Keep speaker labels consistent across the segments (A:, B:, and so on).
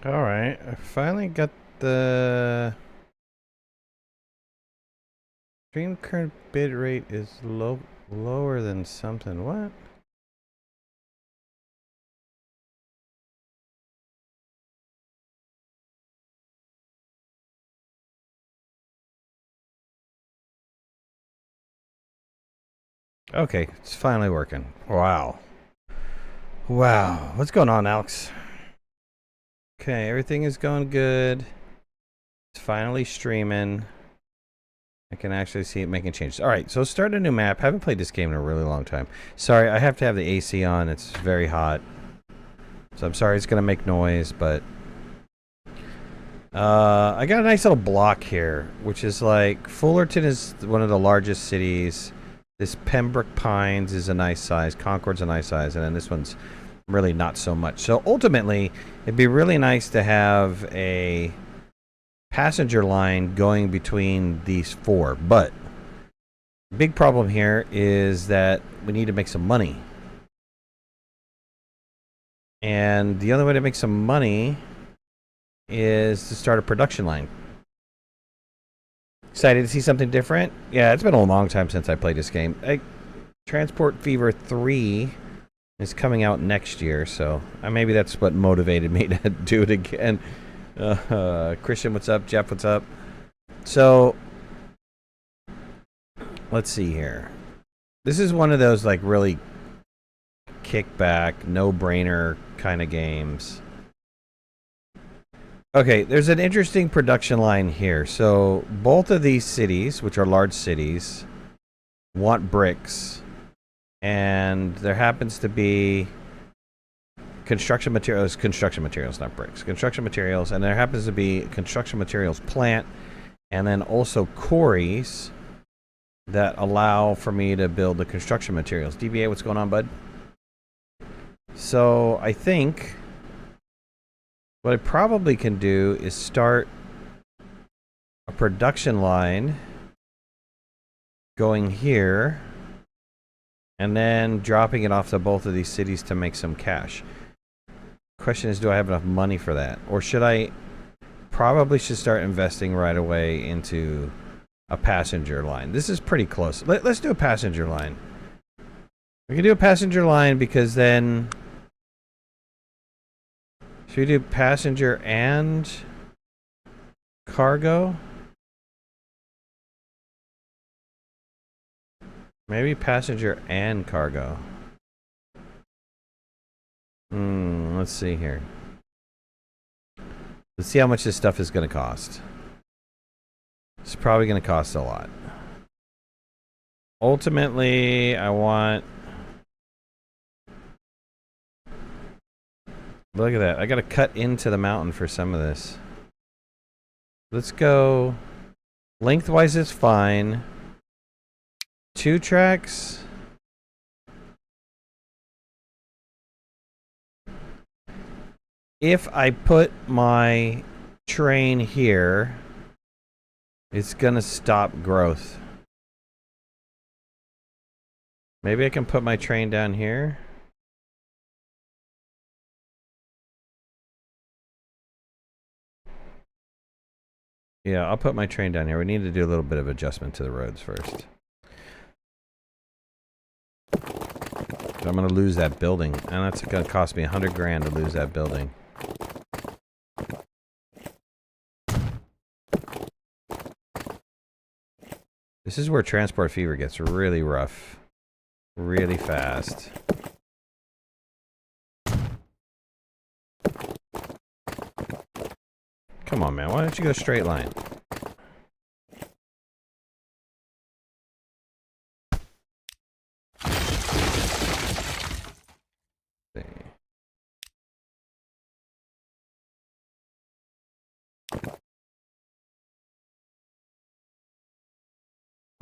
A: Alright, I finally got the stream current bit rate is lower than something. What? Okay, it's finally working. Wow. Wow. What's going on, Alex? Okay, everything is going good. It's finally streaming. I can actually see it making changes. Alright, so start a new map. Haven't played this game in a really long time. Sorry, I have to have the AC on. It's very hot. So I'm sorry it's going to make noise, but I got a nice little block here, which is like Fullerton is one of the largest cities. This Pembroke Pines is a nice size. Concord's a nice size, and then this one's really not so much. So ultimately, it'd be really nice to have a passenger line going between these four. But the big problem here is that we need to make some money. And the only way to make some money is to start a production line. Excited to see something different? Yeah, it's been a long time since I played this game. Transport Fever 3 is coming out next year, so maybe that's what motivated me to do it again. Christian, what's up? Jeff, what's up? So, let's see here. This is one of those like really kickback, no-brainer kind of games. Okay, there's an interesting production line here. So both of these cities, which are large cities, want bricks. And there happens to be construction materials, not bricks. Construction materials, and there happens to be a construction materials plant, and then also quarries that allow for me to build the construction materials. DBA, what's going on, bud? So I think what I probably can do is start a production line going here and then dropping it off to both of these cities to make some cash. Question is, do I have enough money for that? Or should I probably should start investing right away into a passenger line? This is pretty close. Let's do a passenger line. We can do a passenger line because then should we do passenger and cargo? Maybe passenger and cargo. Let's see here. Let's see how much this stuff is going to cost. It's probably going to cost a lot. Ultimately, I want... Look at that. I got to cut into the mountain for some of this. Let's go... Lengthwise is fine. 2 tracks. If I put my train here, it's going to stop growth. Maybe I can put my train down here. Yeah, I'll put my train down here. We need to do a little bit of adjustment to the roads first. I'm going to lose that building, and that's going to cost me 100 grand to lose that building. This is where Transport Fever gets really rough. Really fast. Come on, man. Why don't you go straight line?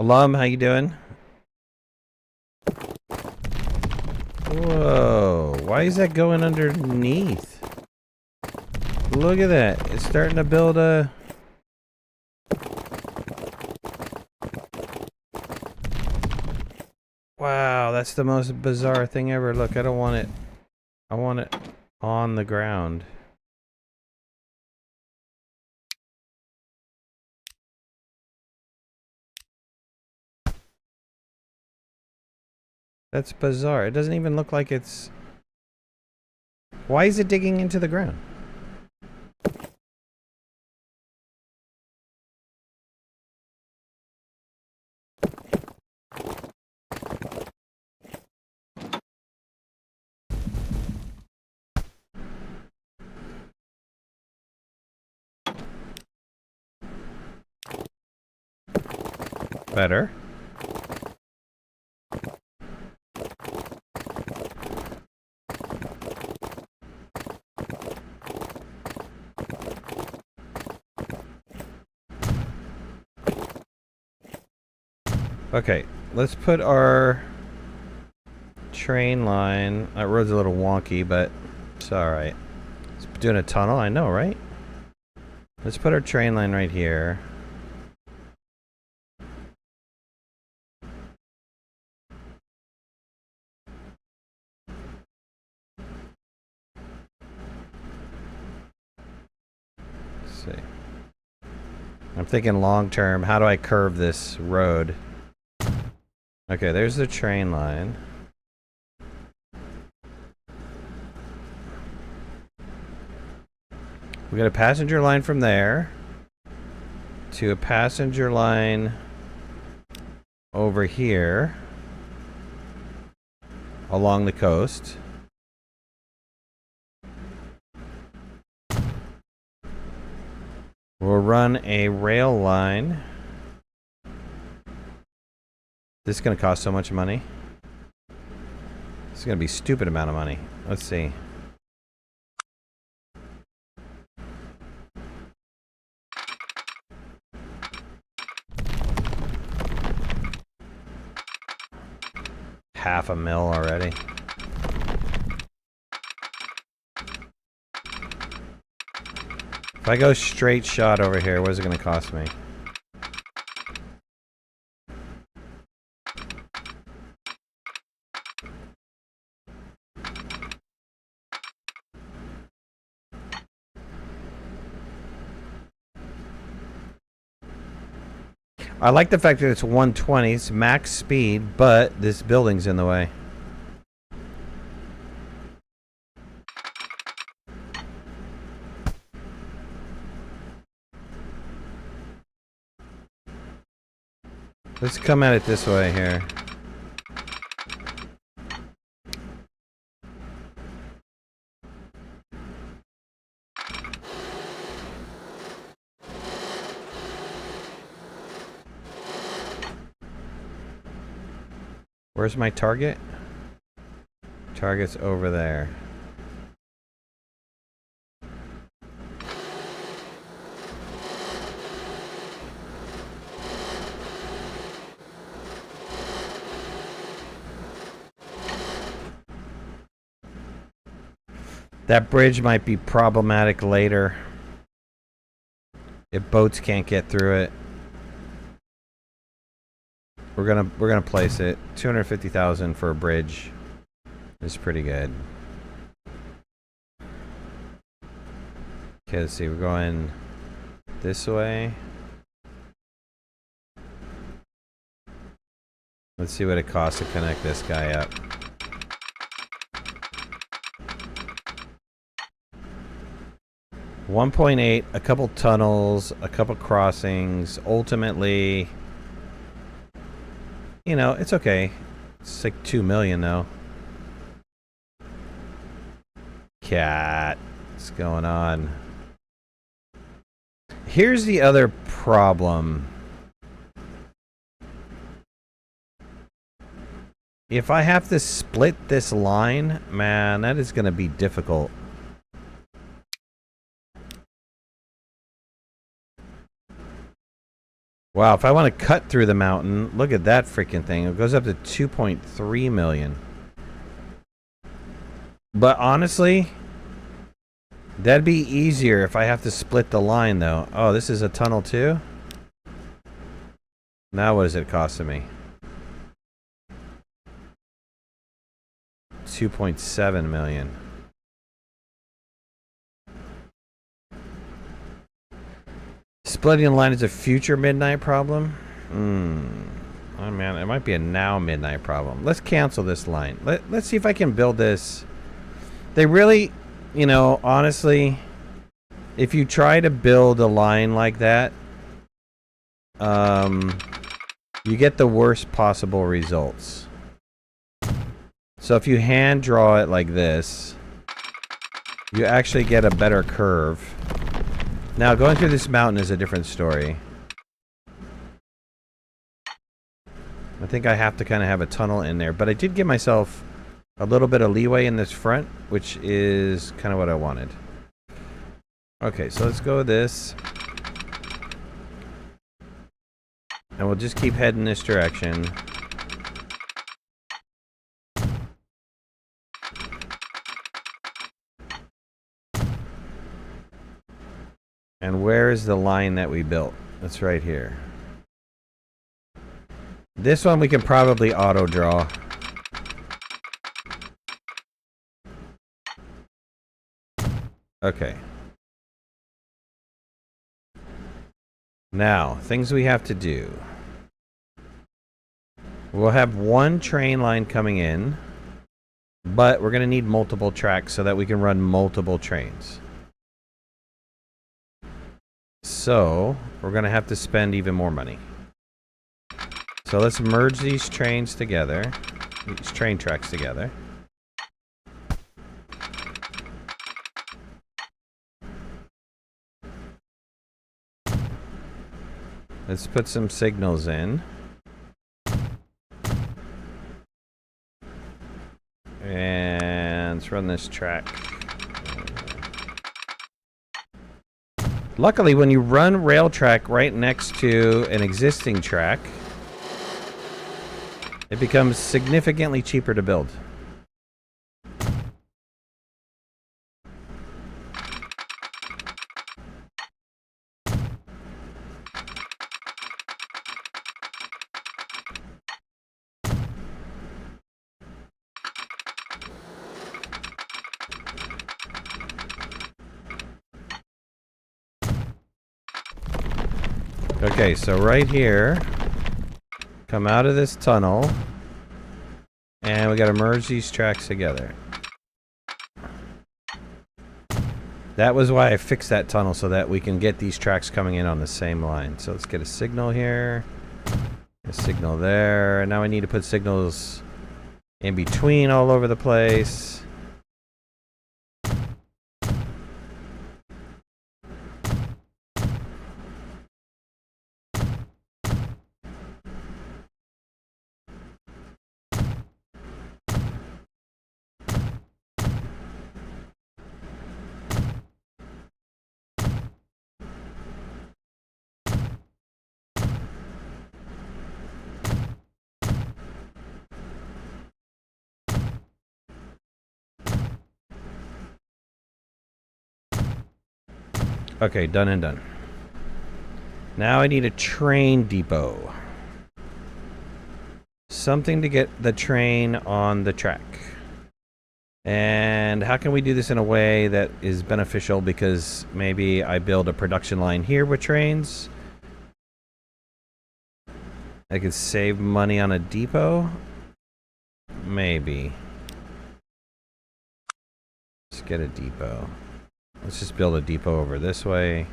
A: Alum, how you doing? Whoa, why is that going underneath? Look at that. It's starting to build a... Wow, that's the most bizarre thing ever. Look, I don't want it... I want it on the ground. That's bizarre. It doesn't even look like it's... Why is it digging into the ground? Better. Okay, let's put our train line. That road's a little wonky, but it's alright. It's doing a tunnel, I know, right? Let's put our train line right here. Let's see. I'm thinking long term, how do I curve this road? Okay, there's the train line. We got a passenger line from there to a passenger line over here along the coast. We'll run a rail line. This is going to cost so much money. This is going to be a stupid amount of money. Let's see. $500,000 already. If I go straight shot over here, what is it going to cost me? I like the fact that it's 120, it's max speed, but this building's in the way. Let's come at it this way here. Where's my target? Target's over there. That bridge might be problematic later if boats can't get through it. We're gonna place it. 250,000 for a bridge is pretty good. Okay, let's see. We're going this way. Let's see what it costs to connect this guy up. $1.8, a couple tunnels, a couple crossings. Ultimately, you know, it's okay. It's like $2 million though. Cat, what's going on? Here's the other problem. If I have to split this line, man, that is going to be difficult. Wow, if I want to cut through the mountain, look at that freaking thing. It goes up to 2.3 million. But honestly, that'd be easier if I have to split the line, though. Oh, this is a tunnel, too? Now what is it costing me? 2.7 million. Splitting the line is a future midnight problem? Oh man, it might be a now midnight problem. Let's cancel this line. Let's see if I can build this. They really, you know, honestly, if you try to build a line like that, you get the worst possible results. So if you hand draw it like this, you actually get a better curve. Now, going through this mountain is a different story. I think I have to kind of have a tunnel in there, but I did give myself a little bit of leeway in this front, which is kind of what I wanted. Okay, so let's go with this. And we'll just keep heading this direction. And where is the line that we built? That's right here. This one we can probably auto draw. Okay. Now, things we have to do. We'll have one train line coming in, but we're going to need multiple tracks so that we can run multiple trains. So, we're going to have to spend even more money. So let's merge these trains together, these train tracks together. Let's put some signals in. And let's run this track. Luckily, when you run rail track right next to an existing track, it becomes significantly cheaper to build. Okay, so right here, come out of this tunnel, and we got to merge these tracks together. That was why I fixed that tunnel, so that we can get these tracks coming in on the same line. So let's get a signal here, a signal there, and now I need to put signals in between all over the place. Okay, done and done. Now I need a train depot. Something to get the train on the track. And how can we do this in a way that is beneficial? Because maybe I build a production line here with trains. I could save money on a depot. Maybe. Let's get a depot. Let's just build a depot over this way.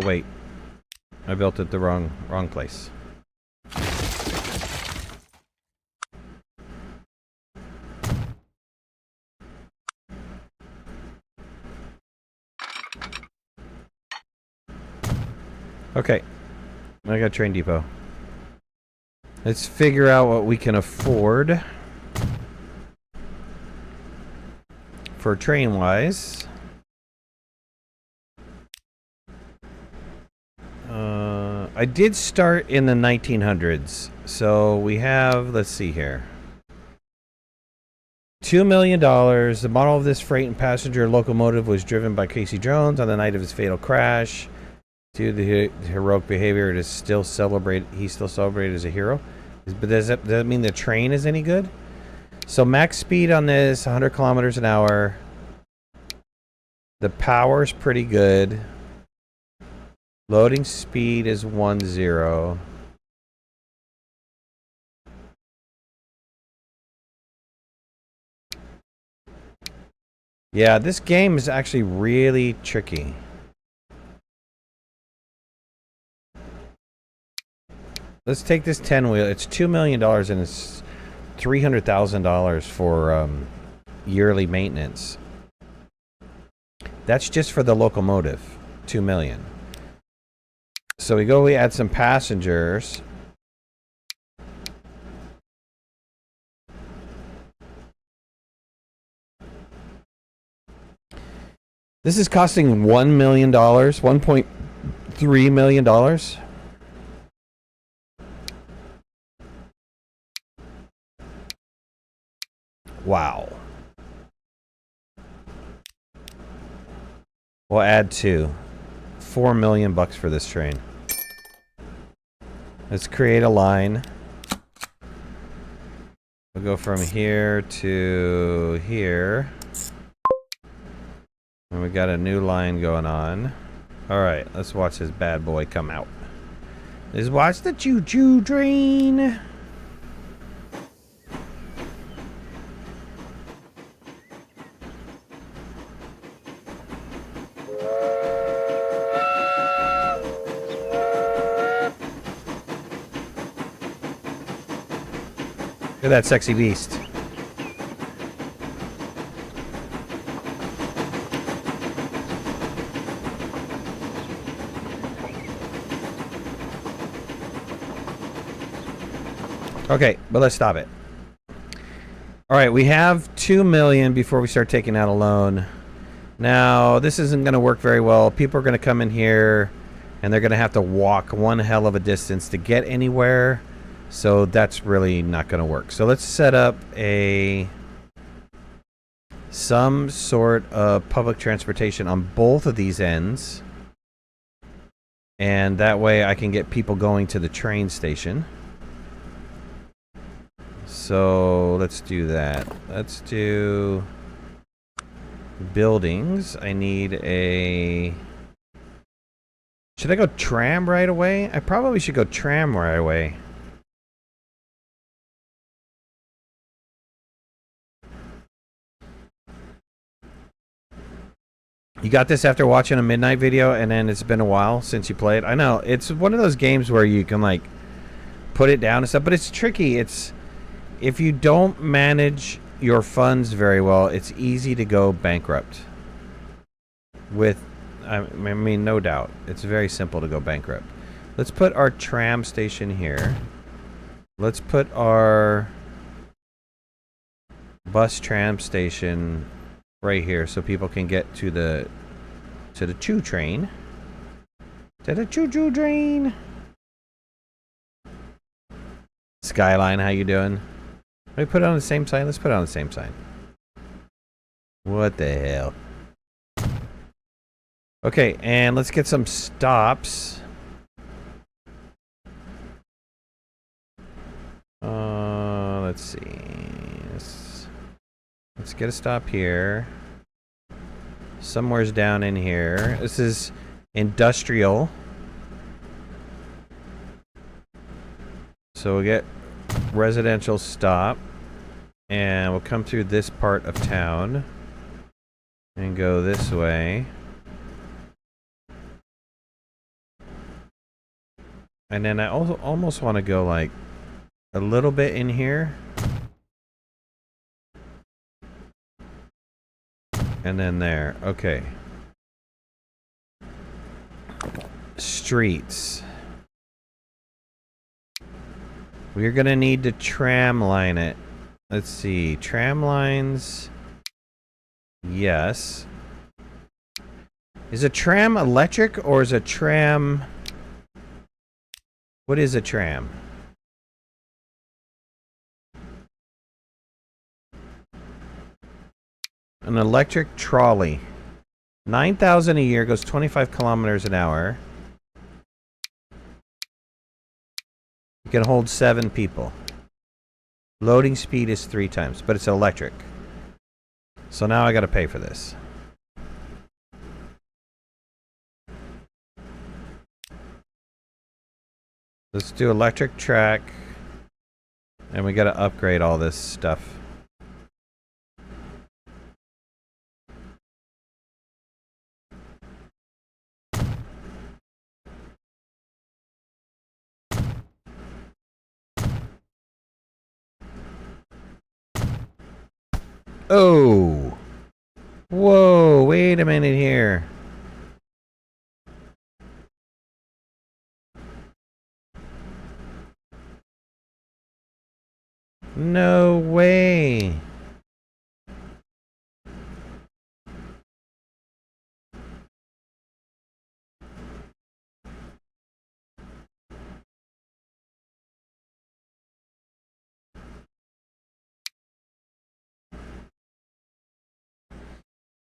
A: Wait. I built it the wrong place. Okay. I got train depot. Let's figure out what we can afford for train-wise. I did start in the 1900s. So we have, let's see here. $2 million. The model of this freight and passenger locomotive was driven by Casey Jones on the night of his fatal crash. Due to the heroic behavior, he's still celebrated as a hero. But does that mean the train is any good? So max speed on this, 100 kilometers an hour. The power's pretty good. Loading speed is 10. Yeah, this game is actually really tricky. Let's take this 10-wheel. It's $2 million and it's $300,000 for yearly maintenance. That's just for the locomotive. $2 million. So we add some passengers. This is costing $1 million, $1.3 million. Wow. We'll add $4 million for this train. Let's create a line. We'll go from here to here. And we got a new line going on. Alright, let's watch this bad boy come out. Let's watch the choo-choo train. Look at that sexy beast. Okay, but let's stop it. All right, we have $2 million before we start taking out a loan. Now, this isn't going to work very well. People are going to come in here, and they're going to have to walk one hell of a distance to get anywhere. So that's really not going to work. So let's set up some sort of public transportation on both of these ends. And that way I can get people going to the train station. So let's do that. Let's do buildings. I need a... Should I go tram right away? I probably should go tram right away. You got this after watching a midnight video and then it's been a while since you played. I know, it's one of those games where you can like put it down and stuff, but it's tricky. It's if you don't manage your funds very well, it's easy to go bankrupt. I mean, no doubt. It's very simple to go bankrupt. Let's put our tram station here. Let's put our bus tram station right here so people can get to the choo train. To the choo-choo train. Skyline, how you doing? Let me put it on the same side. Let's put it on the same side. What the hell? Okay, and let's get some stops. Let's see. Let's get a stop here. Somewhere's down in here. This is industrial. So we'll get residential stop. And we'll come through this part of town. And go this way. And then I also almost want to go like a little bit in here. And then there. Okay. Streets. We're going to need to tram line it. Let's see. Tram lines. Yes. Is a tram electric or is a tram... What is a tram? An electric trolley. 9,000 a year, goes 25 kilometers an hour. You can hold 7 people. Loading speed is 3 times, but it's electric. So now I gotta pay for this. Let's do electric track. And we gotta upgrade all this stuff. Oh! Whoa, wait a minute here. No way.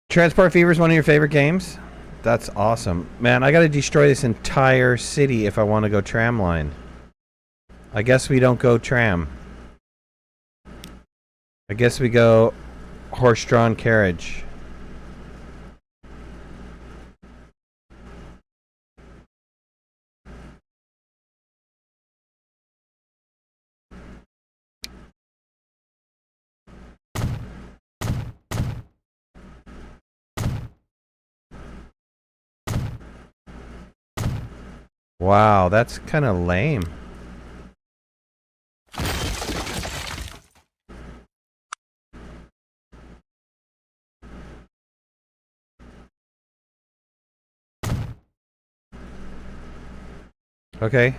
A: Transport Fever is one of your favorite games? That's awesome. Man, I gotta destroy this entire city if I want to go tram line. I guess we don't go tram. I guess we go horse-drawn carriage. Wow, that's kind of lame. Okay.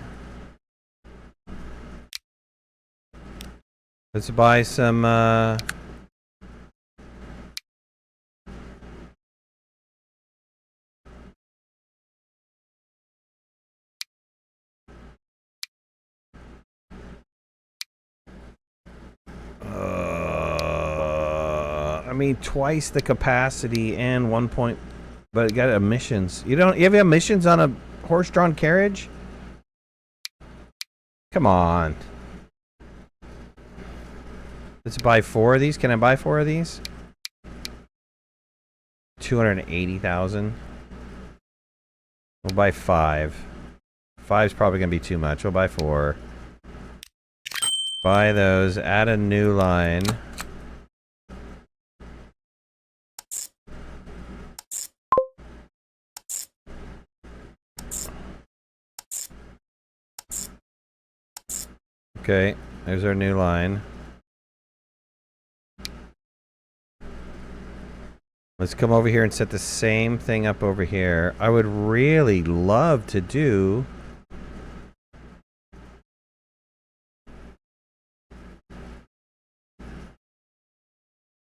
A: Let's buy some, I mean, twice the capacity and 1 point, but it got emissions. You have emissions on a horse-drawn carriage? Come on. Let's buy 4 of these. Can I buy 4 of these? 280,000. We'll buy 5. 5's probably gonna be too much. We'll buy 4. Buy those. Add a new line. Okay, there's our new line. Let's come over here and set the same thing up over here. I would really love to do...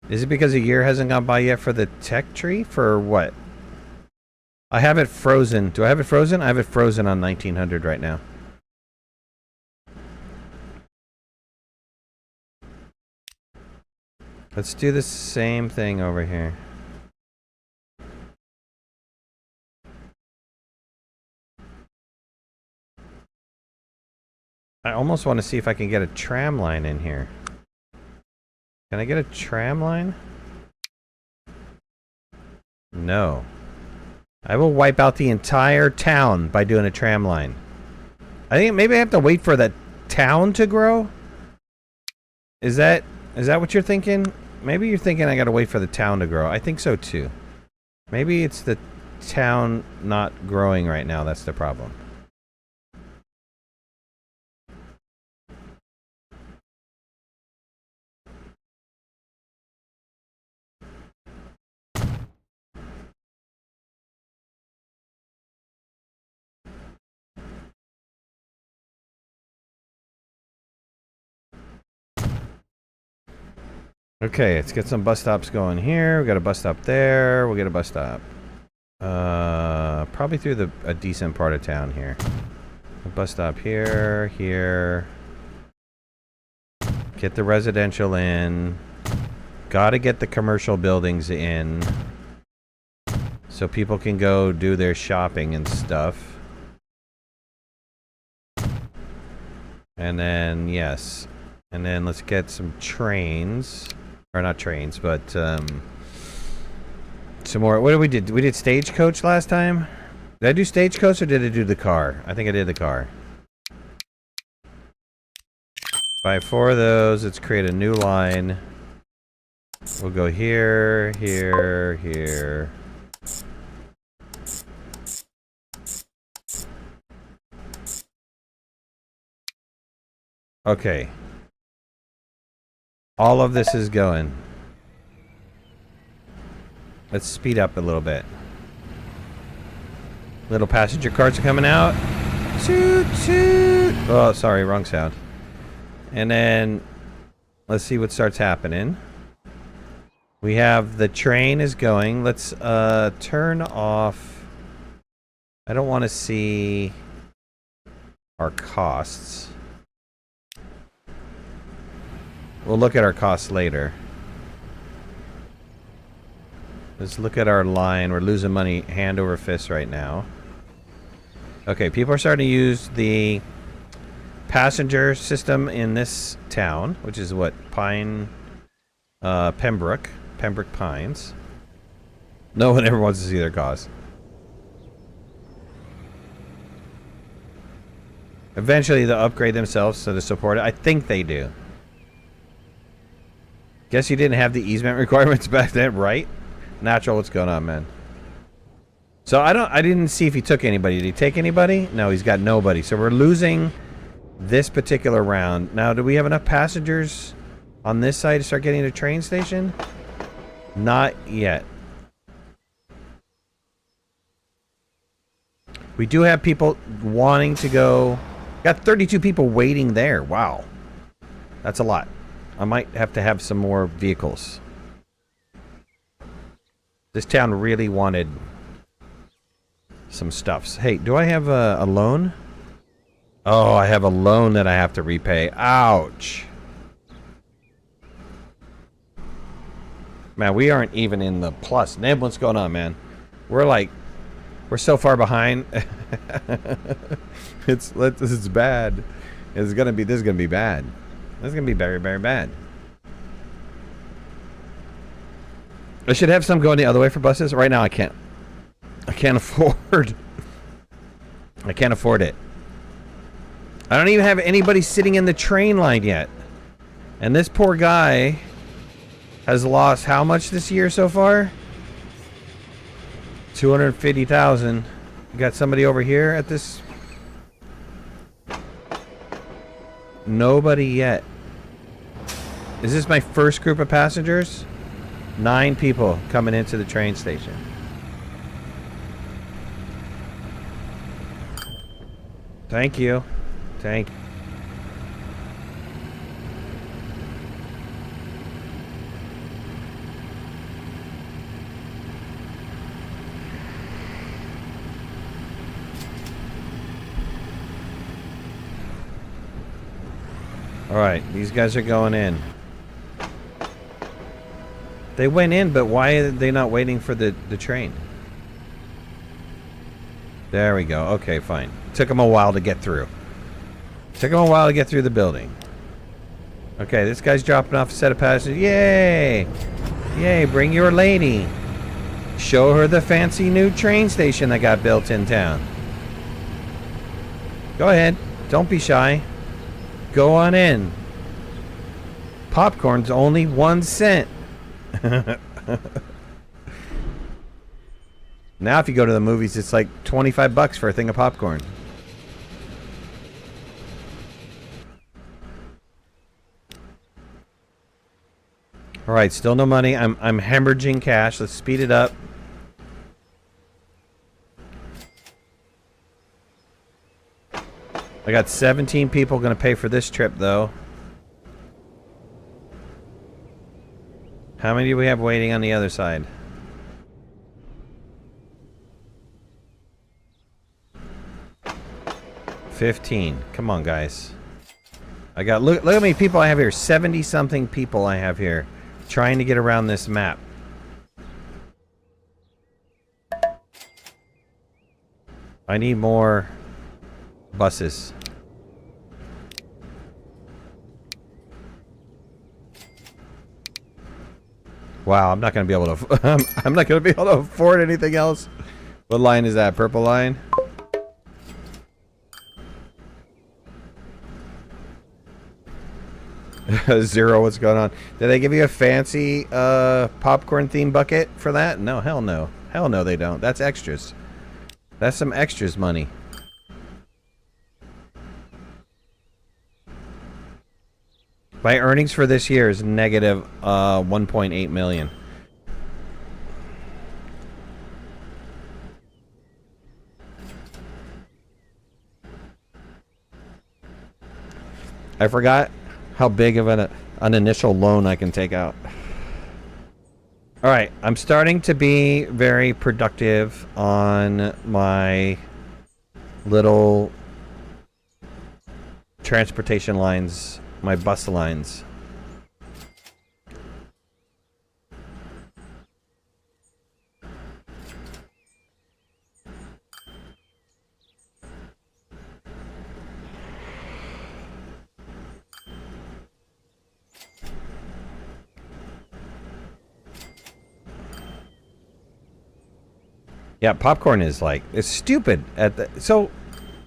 A: Is it because a year hasn't gone by yet for the tech tree? For what? I have it frozen. Do I have it frozen? I have it frozen on 1900 right now. Let's do the same thing over here. I almost want to see if I can get a tram line in here. Can I get a tram line? No. I will wipe out the entire town by doing a tram line. I think maybe I have to wait for the town to grow? Is that what you're thinking? Maybe you're thinking I gotta wait for the town to grow. I think so too. Maybe it's the town not growing right now that's the problem. Okay, let's get some bus stops going here. We got a bus stop there. We'll get a bus stop. Probably through a decent part of town here. Bus stop here, here. Get the residential in. Gotta get the commercial buildings in. So people can go do their shopping and stuff. And then, yes. And then let's get some trains. Or not trains, but some more. What did we do? We did stagecoach last time? Did I do stagecoach or did I do the car? I think I did the car. Buy 4 of those. Let's create a new line. We'll go here, here, here. Okay. All of this is going. Let's speed up a little bit. Little passenger carts are coming out. Toot, toot. Oh, sorry, wrong sound. And then, let's see what starts happening. We have the train is going. Let's turn off. I don't want to see our costs. We'll look at our costs later. Let's look at our line. We're losing money hand over fist right now. Okay, people are starting to use the passenger system in this town, which is what? Pembroke Pines. No one ever wants to see their costs. Eventually they'll upgrade themselves so to support it. I think they do. Guess you didn't have the easement requirements back then, right? Natural, what's going on, man? So I didn't see if he took anybody. Did he take anybody? No, he's got nobody. So we're losing this particular round. Now, do we have enough passengers on this side to start getting to the train station? Not yet. We do have people wanting to go. Got 32 people waiting there. Wow. That's a lot. I might have to have some more vehicles. This town really wanted some stuffs. Hey, do I have a loan? Oh, I have a loan that I have to repay. Ouch. Man, we aren't even in the plus. Neb, what's going on, man? We're so far behind. This is bad. This is gonna be bad. This is gonna be very, very bad. I should have some going the other way for buses. Right now I can't. I can't afford. I can't afford it. I don't even have anybody sitting in the train line yet. And this poor guy has lost how much this year so far? 250,000. You got somebody over here at this? Nobody yet. Is this my first group of passengers? 9 people coming into the train station. Thank you. Thank you. Alright, these guys are going in. They went in, but why are they not waiting for the train? There we go. Okay, fine. Took them a while to get through. Took them a while to get through the building. Okay, this guy's dropping off a set of passengers. Yay! Yay, bring your lady. Show her the fancy new train station that got built in town. Go ahead. Don't be shy. Go on in. Popcorn's only 1 cent. Now if you go to the movies, it's like 25 bucks for a thing of popcorn. Alright, still no money. I'm hemorrhaging cash. Let's speed it up. I got 17 people going to pay for this trip, though. How many do we have waiting on the other side? 15. Come on, guys. I got look at how many people I have here. 70 something people I have here trying to get around this map. I need more buses. Wow, I'm not going to be able to I'm not going to be able to afford anything else. What line is that? Purple line? Zero, what's going on? Did they give you a fancy popcorn themed bucket for that? No, hell no. Hell no, they don't. That's extras. That's some extras money. My earnings for this year is negative 1.8 million. I forgot how big of an initial loan I can take out. All right, I'm starting to be very productive on my little transportation lines, my bus lines. Yeah, popcorn is like, it's stupid. So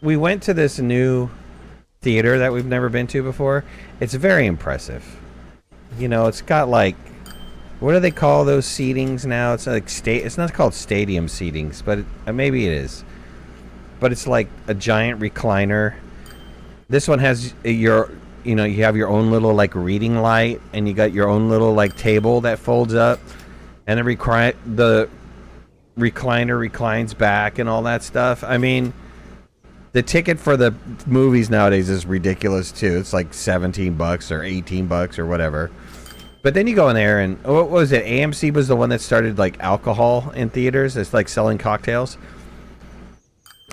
A: we went to this new theater that we've never been to before. It's very impressive. You know, it's got like, what do they call those seatings now? It's like it's not called stadium seatings, but maybe it is. But it's like a giant recliner. This one has you have your own little like reading light, and you got your own little like table that folds up, and the recliner reclines back and all that stuff. I mean, the ticket for the movies nowadays is ridiculous too. It's like $17 or $18 or whatever. But then you go in there and what was it? AMC was the one that started like alcohol in theaters. It's like selling cocktails.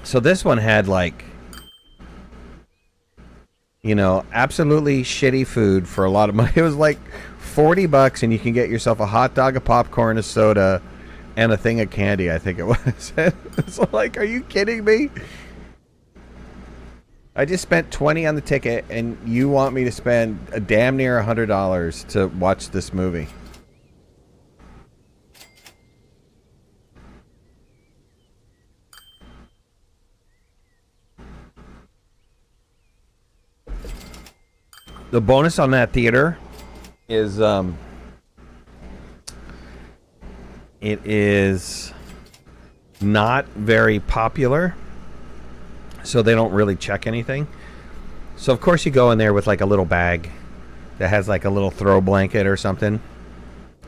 A: So this one had like, you know, absolutely shitty food for a lot of money. It was like $40 and you can get yourself a hot dog, a popcorn, a soda, and a thing of candy, I think it was. It's like, are you kidding me? I just spent $20 on the ticket, and you want me to spend a damn near $100 to watch this movie? The bonus on that theater is it is not very popular, so they don't really check anything. So of course you go in there with like a little bag that has like a little throw blanket or something,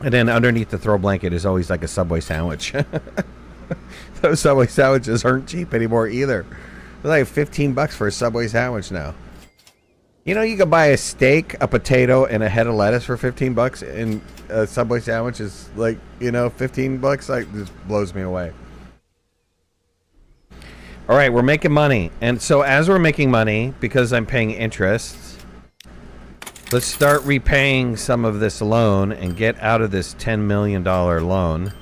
A: and then underneath the throw blanket is always like a Subway sandwich. Those Subway sandwiches aren't cheap anymore either. They're like $15 for a Subway sandwich now. You know, you can buy a steak, a potato, and a head of lettuce for $15, and a Subway sandwich is like, you know, $15. Like, just blows me away. All right, we're making money, and so as we're making money, because I'm paying interest, let's start repaying some of this loan and get out of this $10 million loan.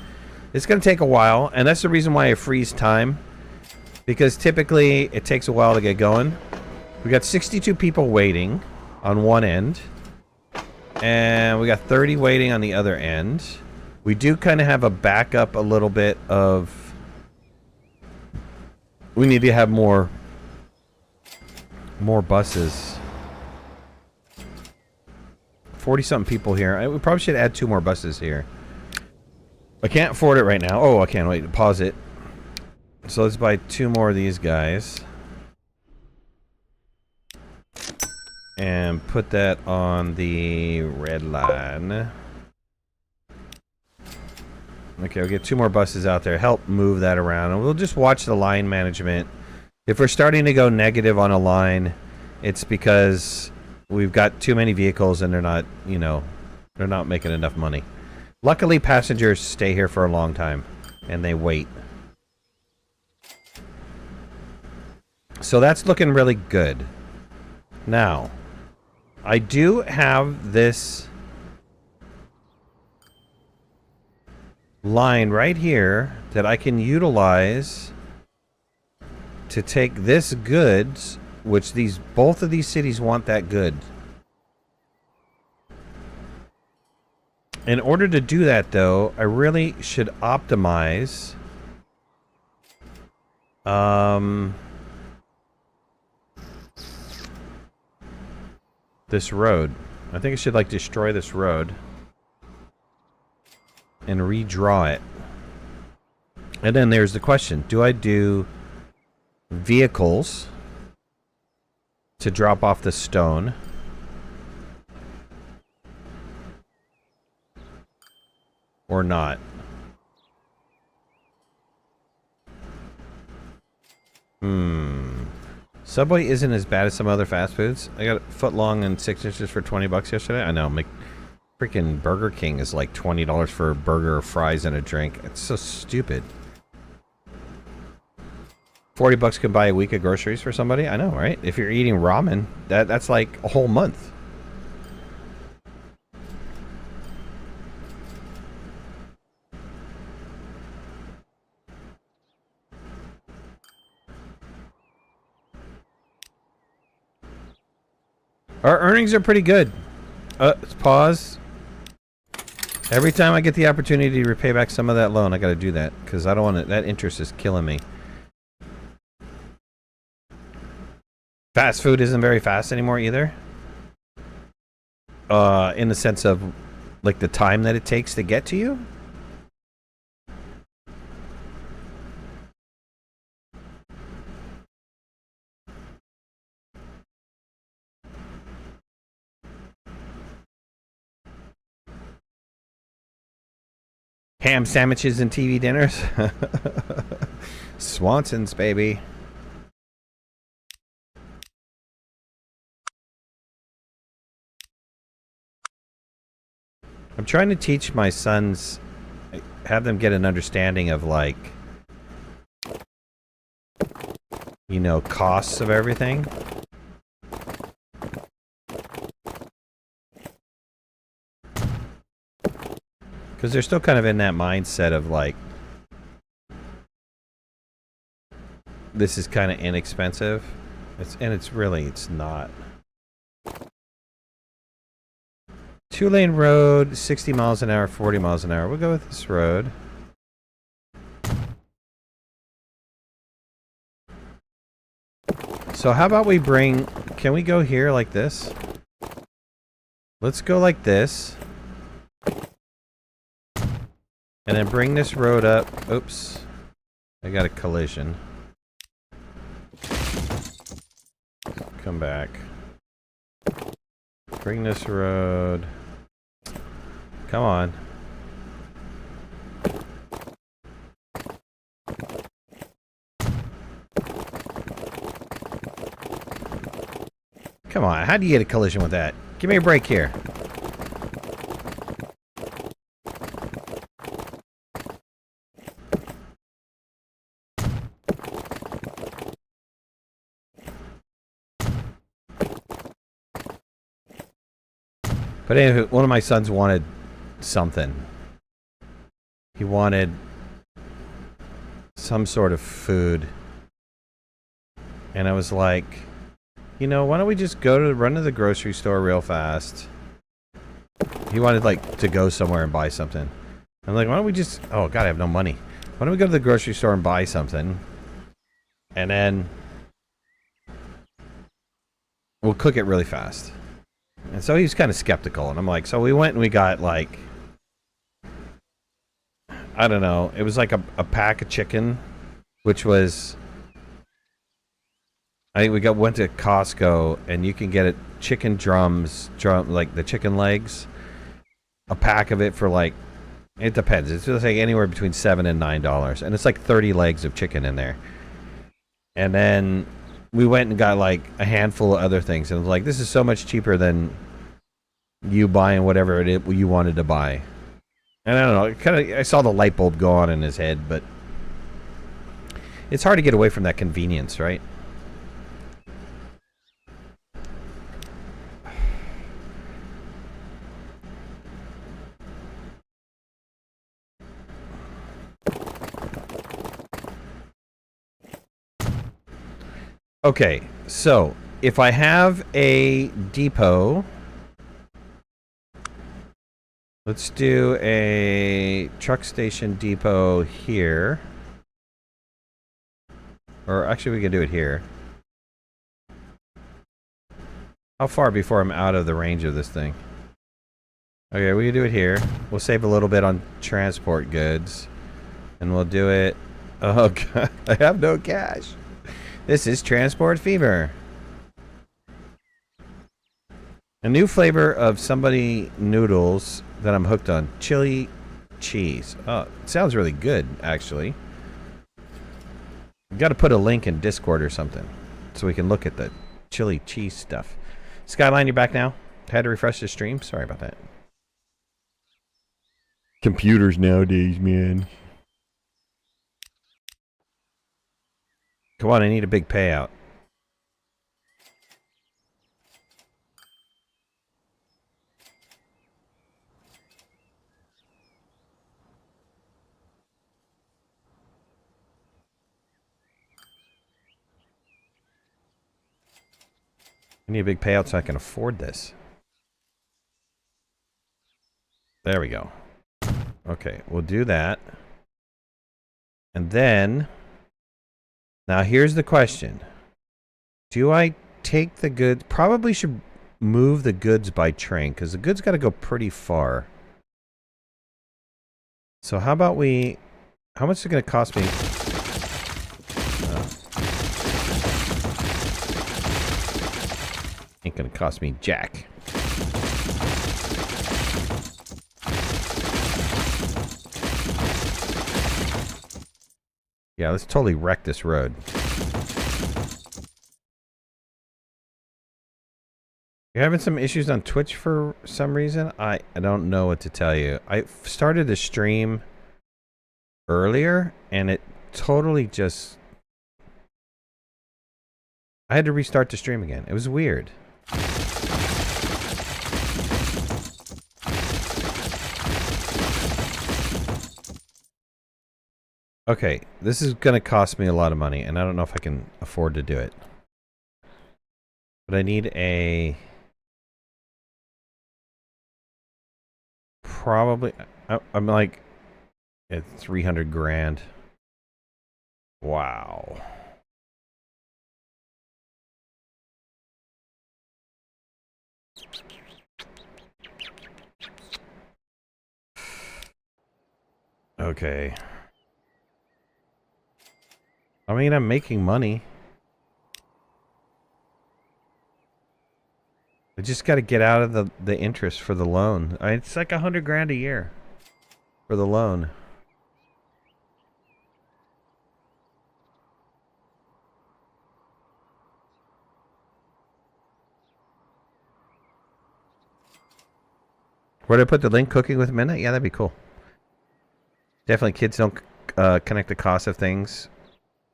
A: It's going to take a while, and that's the reason why I freeze time, because typically it takes a while to get going. We got 62 people waiting on one end, and we got 30 waiting on the other end. We do kind of have a backup a little bit of... We need to have more buses. 40-something people here. We probably should add 2 more buses here. I can't afford it right now. Oh, I can't wait. Pause it. So let's buy 2 more of these guys. And put that on the red line. Okay, we'll get 2 more buses out there. Help move that around. And we'll just watch the line management. If we're starting to go negative on a line, it's because we've got too many vehicles and they're not, you know, they're not making enough money. Luckily, passengers stay here for a long time. And they wait. So that's looking really good. Now, I do have this line right here that I can utilize to take this goods, which both of these cities want that good. In order to do that, though, I really should optimize this road. I think I should like destroy this road and redraw it. And then there's the question, do I do vehicles to drop off the stone, or not? Subway isn't as bad as some other fast foods. I got a foot long and 6 inches for $20 yesterday. I know, freaking Burger King is like $20 for a burger, fries, and a drink. It's so stupid. $40 can buy a week of groceries for somebody. I know, right? If you're eating ramen, that's like a whole month. Our earnings are pretty good. Let's pause. Every time I get the opportunity to repay back some of that loan, I got to do that because I don't want it. That interest is killing me. Fast food isn't very fast anymore either. In the sense of like the time that it takes to get to you. Ham sandwiches and TV dinners. Swanson's, baby. I'm trying to teach my sons, have them get an understanding of like, you know, costs of everything. Because they're still kind of in that mindset of like, this is kind of inexpensive. It's not. 2-lane road, 60 miles an hour, 40 miles an hour. We'll go with this road. So how about we can we go here like this? Let's go like this. And then bring this road up. Oops. I got a collision. Come back. Bring this road. Come on. Come on. How do you get a collision with that? Give me a break here. But anyway, one of my sons wanted something. He wanted some sort of food. And I was like, you know, why don't we just run to the grocery store real fast? He wanted like to go somewhere and buy something. I'm like, why don't we just, oh God, I have no money. Why don't we go to the grocery store and buy something? And then we'll cook it really fast. And so he was kind of skeptical, and I'm like, so we went and we got like, I don't know, it was like a pack of chicken, which was, I think we went to Costco, and you can get it chicken drums, like the chicken legs, a pack of it for like, it depends, it's like anywhere between $7 and $9, and it's like 30 legs of chicken in there. And then we went and got like a handful of other things, and it was like, this is so much cheaper than you buying whatever it is you wanted to buy. And I don't know, I saw the light bulb go on in his head, but it's hard to get away from that convenience, right? Okay, so if I have a depot, let's do a truck station depot here. Or actually, we can do it here. How far before I'm out of the range of this thing? Okay, we can do it here. We'll save a little bit on transport goods. And we'll do it... Oh, God. I have no cash. This is transport fever. A new flavor of somebody noodles that I'm hooked on. Chili cheese. Oh, it sounds really good, actually. Got to put a link in Discord or something so we can look at the chili cheese stuff. Skyline, you back now? Had to refresh the stream. Sorry about that. Computers nowadays, man. Come on, I need a big payout. I need a big payout so I can afford this. There we go. Okay, we'll do that. And then... Now here's the question. Do I take the goods? Probably should move the goods by train, because the goods got to go pretty far. So how about we... How much is it going to cost me? Ain't going to cost me jack. Yeah, let's totally wreck this road. You're having some issues on Twitch for some reason? I don't know what to tell you. I started the stream earlier, and it totally just... I had to restart the stream again. It was weird. Okay, this is going to cost me a lot of money, and I don't know if I can afford to do it. But I need a... Probably... I'm like... At 300 grand. Wow. Okay. I mean, I'm making money. I just got to get out of the interest for the loan. It's like 100 grand a year for the loan. Where did I put the link? Cooking with Midnight? Yeah, that'd be cool. Definitely kids don't connect the cost of things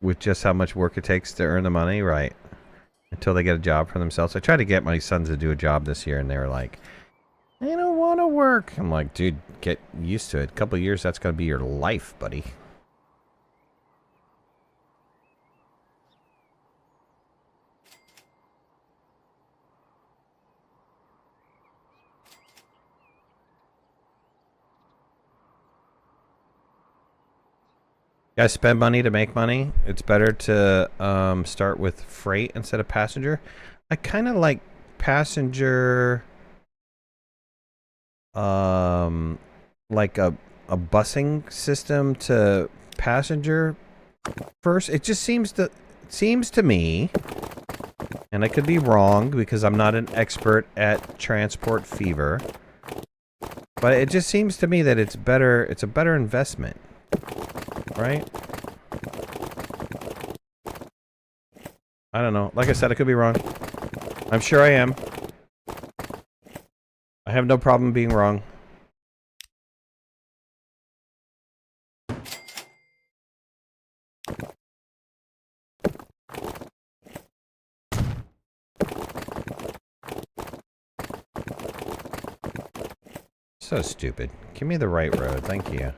A: with just how much work it takes to earn the money, right? Until they get a job for themselves. I tried to get my sons to do a job this year, and they were like, I don't want to work. I'm like, dude, get used to it. A couple of years, that's going to be your life, buddy. You guys spend money to make money. It's better to start with freight instead of passenger. I kind of like passenger, like a busing system to passenger first. It just seems to me, and I could be wrong because I'm not an expert at transport fever, but it just seems to me that it's better. It's a better investment. Right? I don't know. Like I said, I could be wrong. I'm sure I am. I have no problem being wrong. So stupid. Give me the right road. Thank you.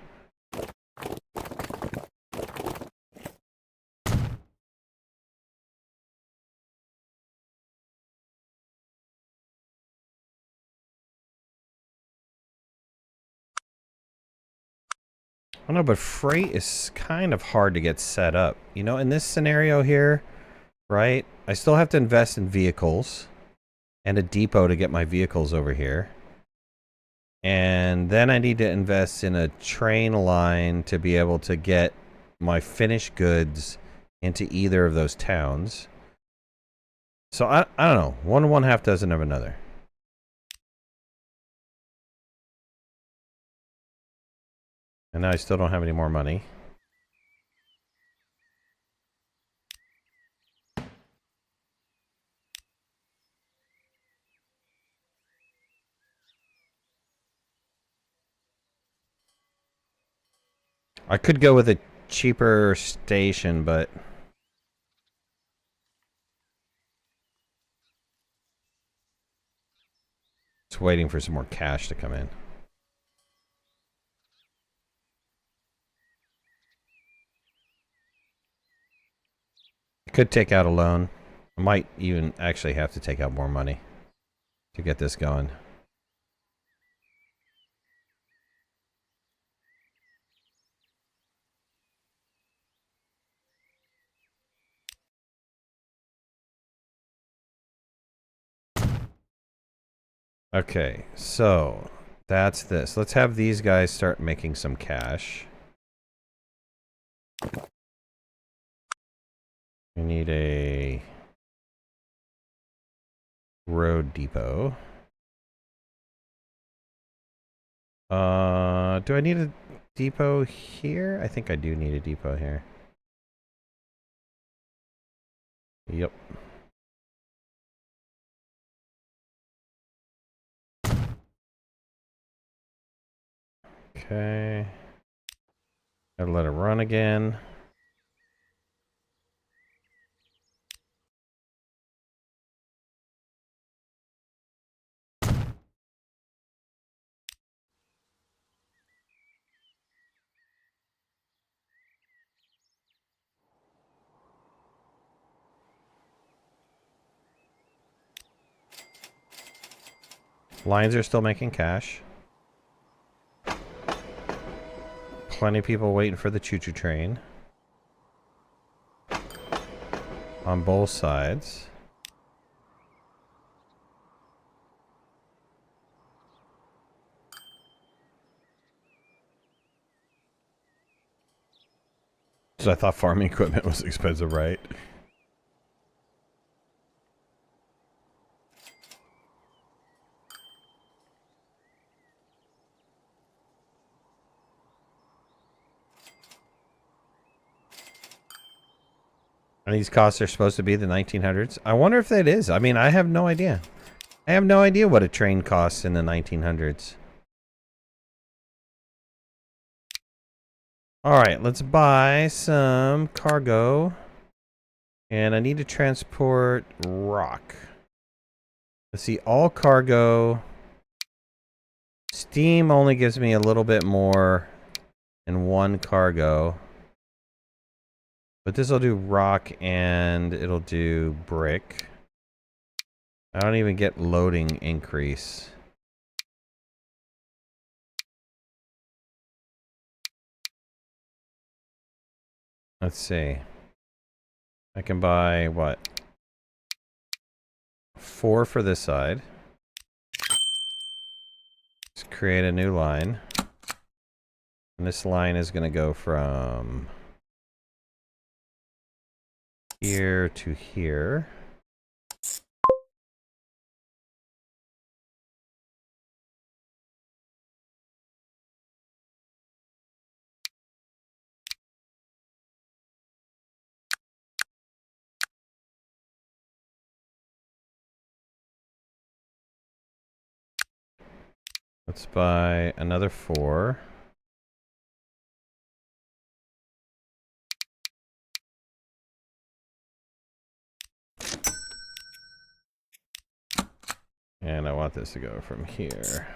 A: I don't know, but freight is kind of hard to get set up. You know, in this scenario here, right? I still have to invest in vehicles and a depot to get my vehicles over here. And then I need to invest in a train line to be able to get my finished goods into either of those towns. So I don't know. One half dozen of another. And now I still don't have any more money. I could go with a cheaper station, but it's waiting for some more cash to come in. I could take out a loan. I might even actually have to take out more money to get this going. Okay, so that's this. Let's have these guys start making some cash. We need a road depot. Do I need a depot here? I think I do need a depot here. Yep. Okay. Gotta let it run again. Lines are still making cash. Plenty of people waiting for the choo-choo train. On both sides. So I thought farming equipment was expensive, right? And these costs are supposed to be the 1900s. I wonder if that is. I mean, I have no idea. I have no idea what a train costs in the 1900s. Alright, let's buy some cargo. And I need to transport rock. Let's see, all cargo. Steam only gives me a little bit more in one cargo. But this will do rock and it'll do brick. I don't even get loading increase. Let's see. I can buy what? 4 for this side. Let's create a new line. And this line is going to go from here to here. Let's buy another 4. And I want this to go from here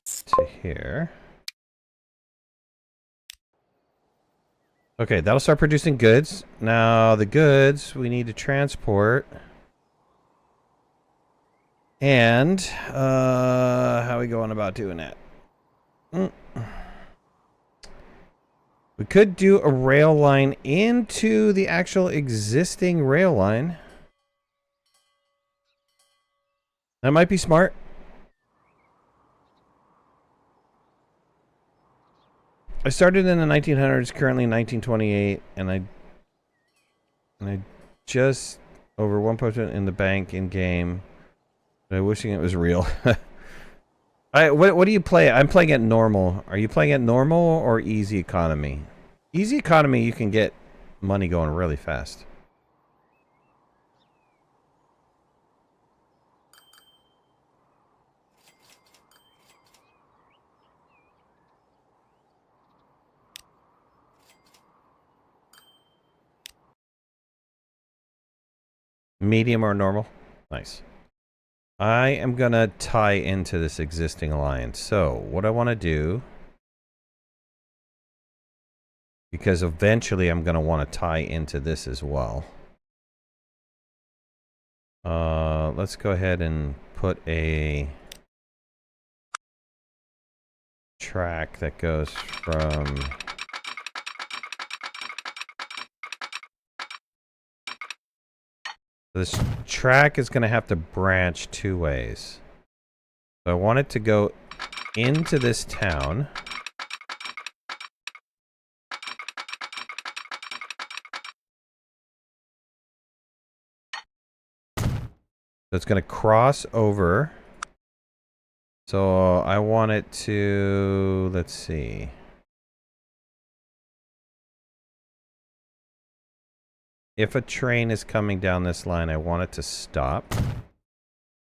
A: to here. Okay, that'll start producing goods. Now, the goods we need to transport. And, how are we going about doing that? We could do a rail line into the actual existing rail line. That might be smart. I started in the 1900s, currently 1928, and I just over 1% in the bank in game. I'm wishing it was real. What do you play? I'm playing at normal. Are you playing at normal or easy economy? Easy economy, you can get money going really fast. Medium or normal? Nice. I am going to tie into this existing alliance. So, what I want to do, because eventually I'm going to want to tie into this as well. Let's go ahead and put a track that goes from this track is going to have to branch two ways. So I want it to go into this town. So it's going to cross over. So I want it to, let's see. If a train is coming down this line, I want it to stop.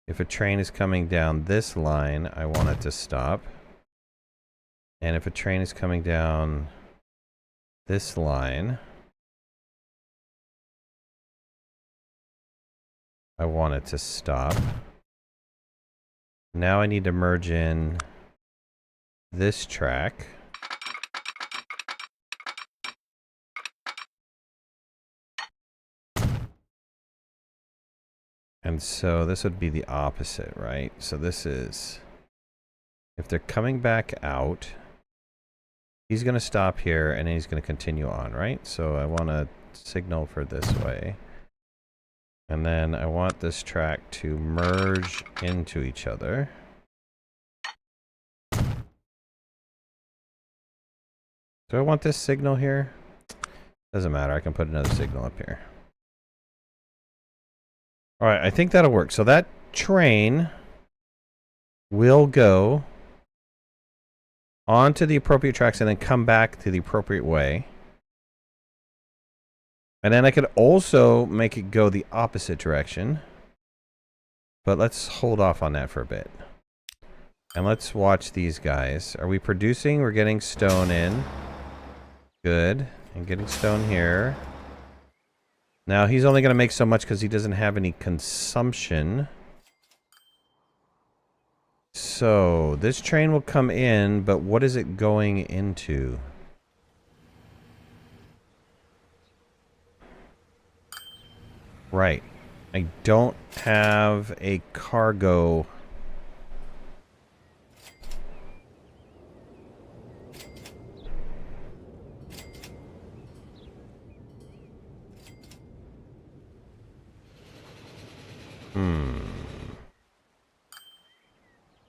A: If a train is coming down this line, I want it to stop. And if a train is coming down this line, I want it to stop. Now I need to merge in this track. And so this would be the opposite, right? So this is, if they're coming back out, he's going to stop here and then he's going to continue on, right? So I want to signal for this way. And then I want this track to merge into each other. Do I want this signal here? Doesn't matter. I can put another signal up here. All right, I think that'll work. So that train will go onto the appropriate tracks and then come back to the appropriate way. And then I could also make it go the opposite direction. But let's hold off on that for a bit. And let's watch these guys. Are we producing? We're getting stone in. Good. And getting stone here. Now, he's only going to make so much because he doesn't have any consumption. So, this train will come in, but what is it going into? Right. I don't have a cargo.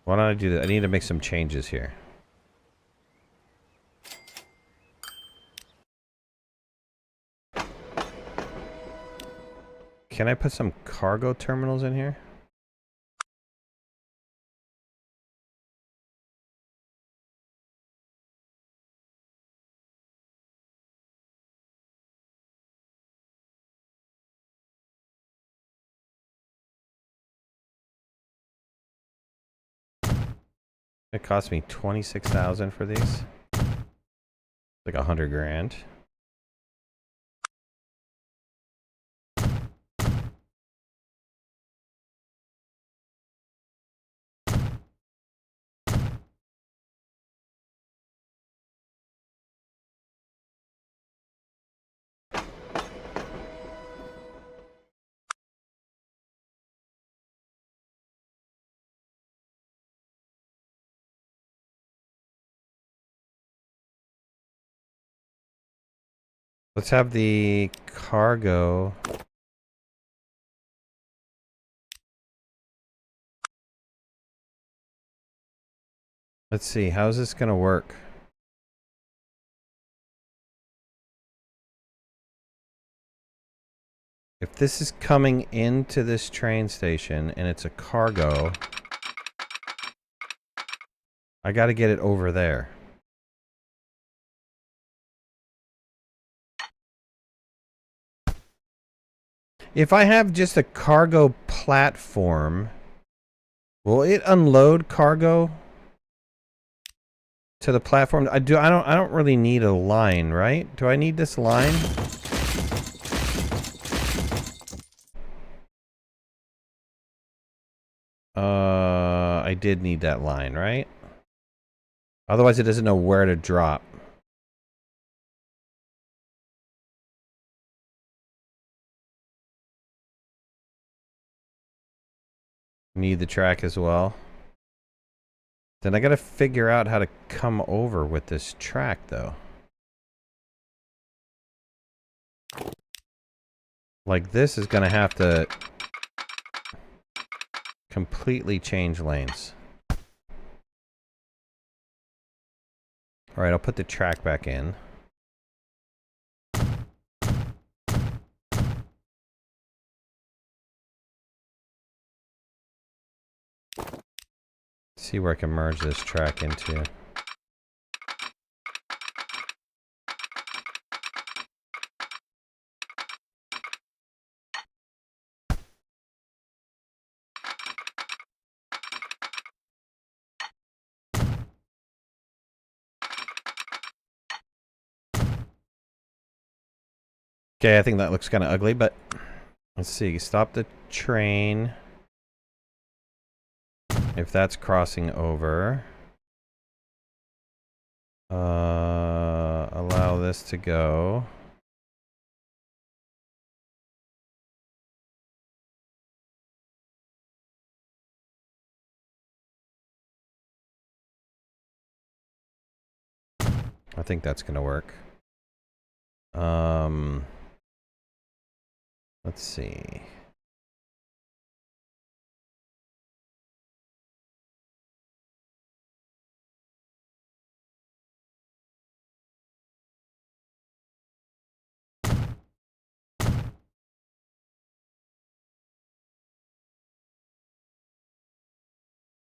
A: Why don't I do that? I need to make some changes here. Can I put some cargo terminals in here? It cost me 26,000 for these. Like 100 grand. Let's have the cargo. Let's see, how's this gonna work? If this is coming into this train station and it's a cargo, I gotta get it over there. If I have just a cargo platform, will it unload cargo to the platform? I don't really need a line, right? Do I need this line? I did need that line, right? Otherwise it doesn't know where to drop. Need the track as well. Then I gotta figure out how to come over with this track, though. Like, this is gonna have to completely change lanes. Alright, I'll put the track back in. See where I can merge this track into. Okay, I think that looks kind of ugly, but let's see. Stop the train. If that's crossing over. Allow this to go. I think that's gonna work. Let's see.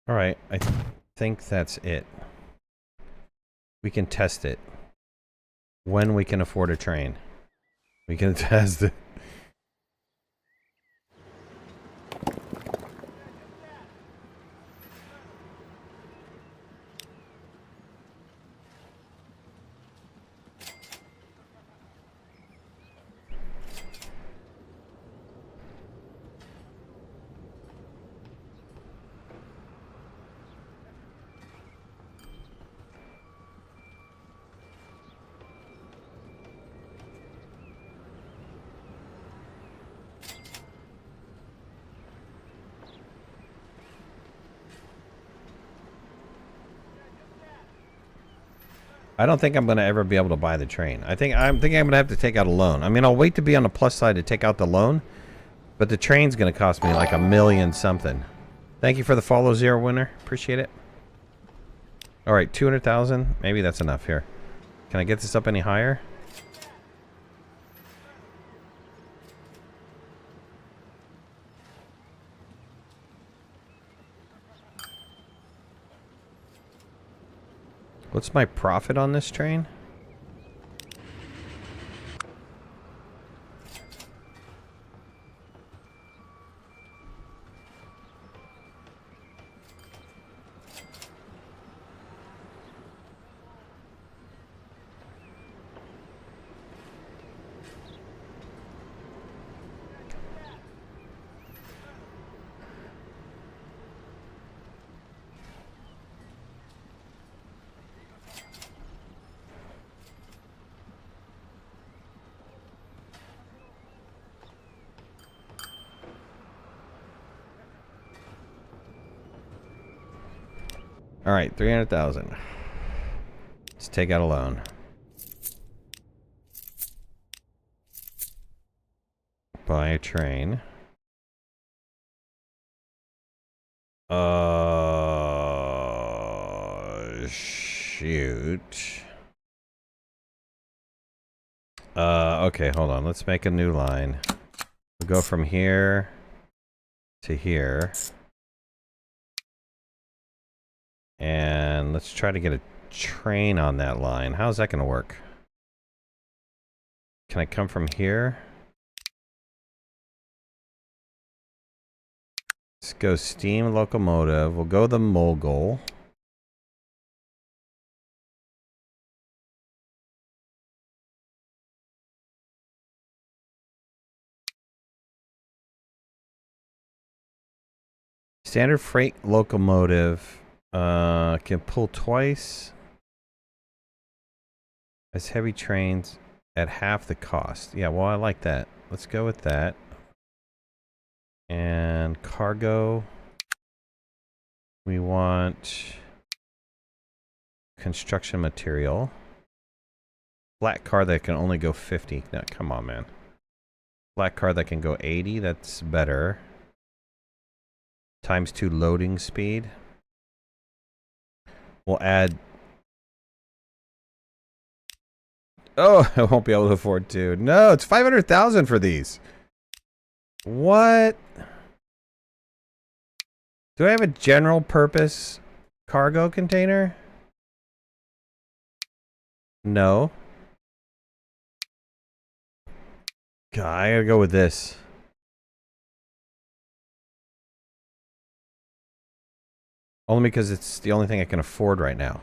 A: All right, I think that's it. We can test it. When we can afford a train. We can test it. I don't think I'm going to ever be able to buy the train. I'm thinking I'm going to have to take out a loan. I mean, I'll wait to be on the plus side to take out the loan, but the train's going to cost me like $1 million something. Thank you for the follow, Zero Winner. Appreciate it. All right, 200,000. Maybe that's enough here. Can I get this up any higher? What's my profit on this train? All right, 300,000. Let's take out a loan. by a train. Shoot. Okay, hold on. Let's make a new line. We'll go from here to here. And let's try to get a train on that line. How's that going to work? Can I come from here? Let's go steam locomotive. We'll go the mogul. Standard freight locomotive can pull twice as heavy trains at half the cost. Yeah, well, I like that. Let's go with that. And cargo. We want construction material. Flat car that can only go 50. No, come on, man. Flat car that can go 80. That's better. ×2 loading speed. We'll add... Oh, I won't be able to afford to. No, it's 500,000 for these. What? Do I have a general purpose cargo container? No. God, I gotta go with this. Only because it's the only thing I can afford right now.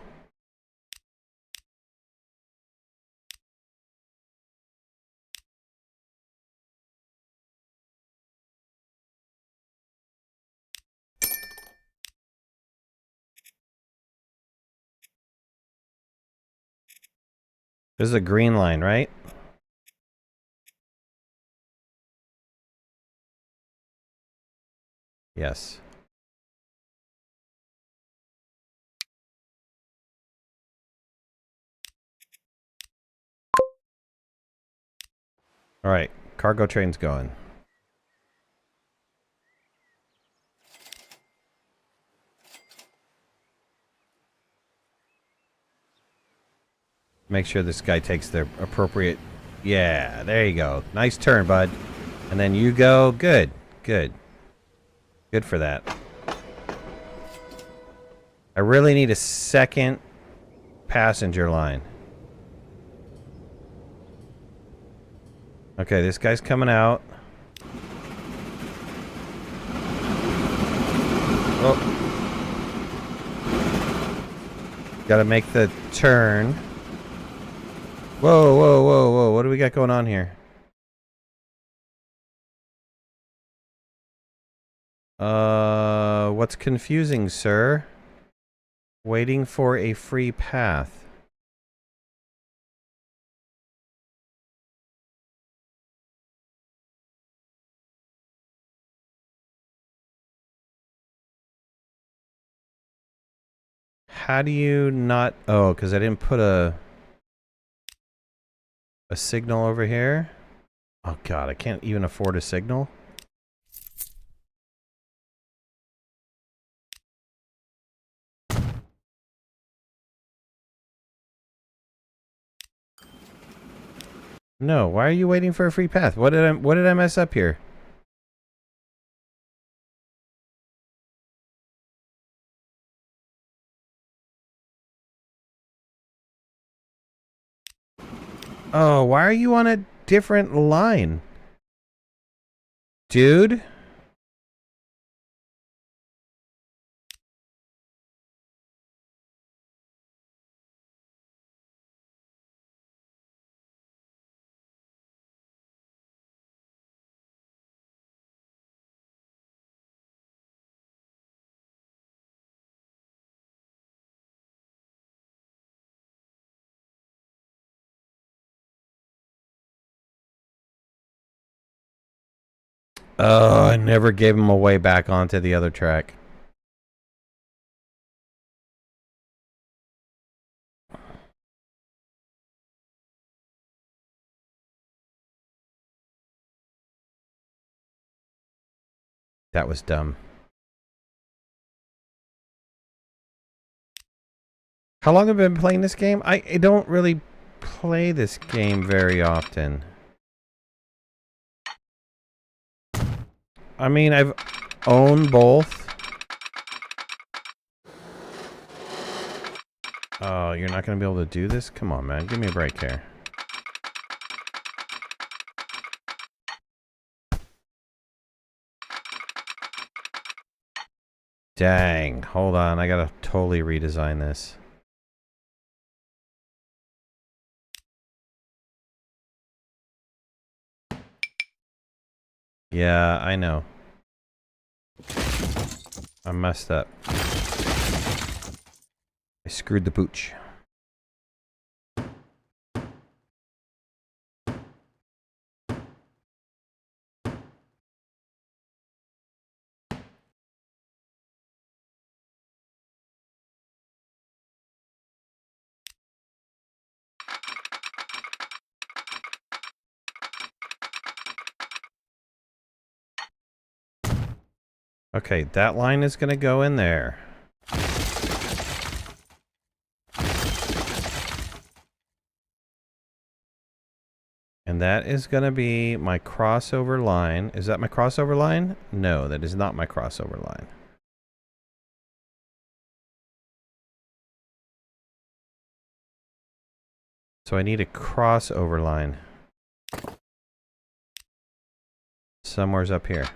A: This is a green line, right? Yes. All right, cargo train's going. Make sure this guy takes the appropriate... Yeah, there you go. Nice turn, bud. And then you go. Good, good. Good for that. I really need a second passenger line. Okay, this guy's coming out. Oh. Gotta make the turn. Whoa, whoa, whoa, whoa. What do we got going on here? What's confusing, sir? Waiting for a free path. How do you not... Oh, because I didn't put a signal over here? Oh, God, I can't even afford a signal? No, why are you waiting for a free path? What did I mess up here? Oh, why are you on a different line? Dude? Oh, I never gave him a way back onto the other track. That was dumb. How long have I been playing this game? I don't really play this game very often. I mean, I've owned both. Oh, you're not going to be able to do this? Come on, man. Give me a break here. Dang. Hold on. I got to totally redesign this. Yeah, I know. I messed up. I screwed the pooch. Okay, that line is going to go in there. And that is going to be my crossover line. Is that my crossover line? No, that is not my crossover line. So I need a crossover line. Somewhere's up here.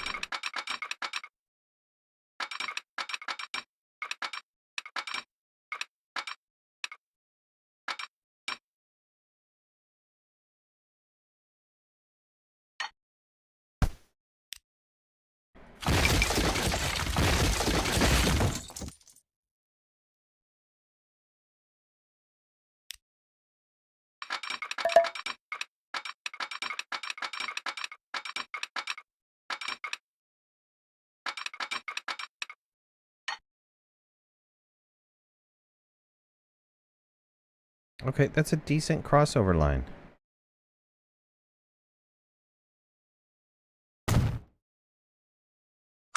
A: Okay, that's a decent crossover line.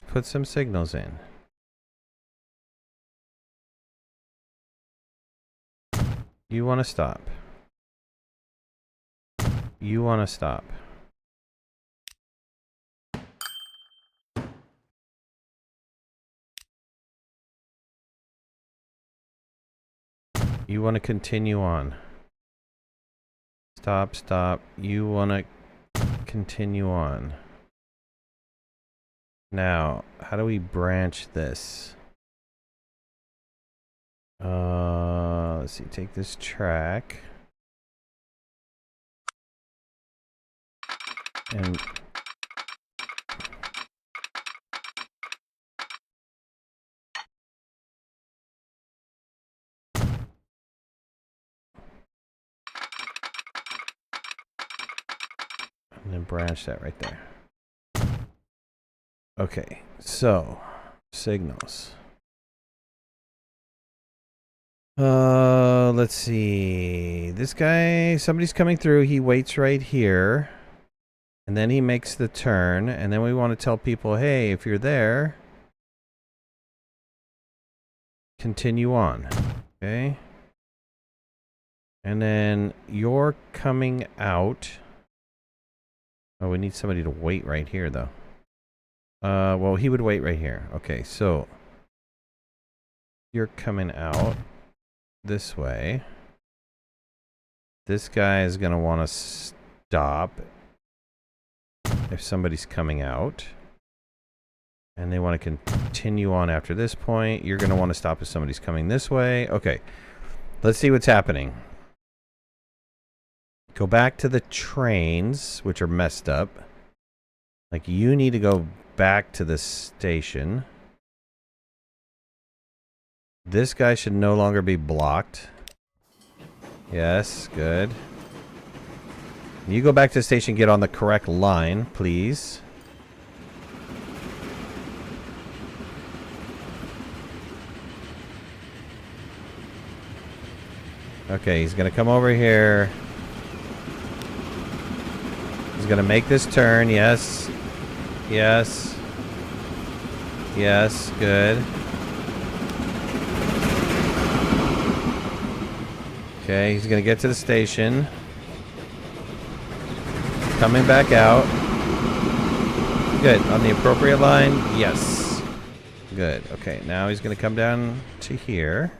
A: Put some signals in. You want to stop. You want to stop. You want to continue on. Stop, stop. You want to continue on. Now, how do we branch this? Let's see. Take this track. And then branch that right there. Okay, so signals. Let's see. This guy, somebody's coming through. He waits right here. And then he makes the turn. And then we want to tell people, hey, if you're there, continue on. Okay. And then you're coming out. Oh, we need somebody to wait right here, though. Well, he would wait right here. Okay, so you're coming out this way. This guy is going to want to stop if somebody's coming out. And they want to continue on after this point. You're going to want to stop if somebody's coming this way. Okay, let's see what's happening. Go back to the trains, which are messed up. Like, you need to go back to the station. This guy should no longer be blocked. Yes, good. You go back to the station, get on the correct line, please. Okay, he's gonna come over here. He's gonna make this turn, yes. Yes. Yes, good. Okay, he's gonna get to the station. Coming back out. Good. On the appropriate line? Yes. Good. Okay, now he's gonna come down to here.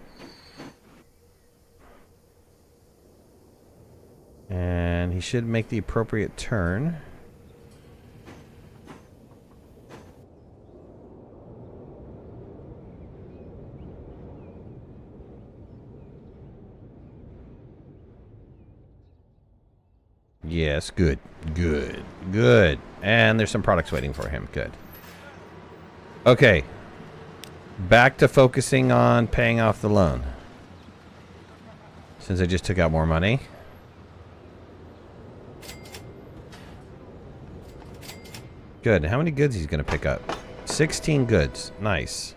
A: And he should make the appropriate turn. Yes, good. Good. Good. And there's some products waiting for him. Good. Okay. Back to focusing on paying off the loan. Since I just took out more money. Good. How many goods he's going to pick up? 16 goods. Nice.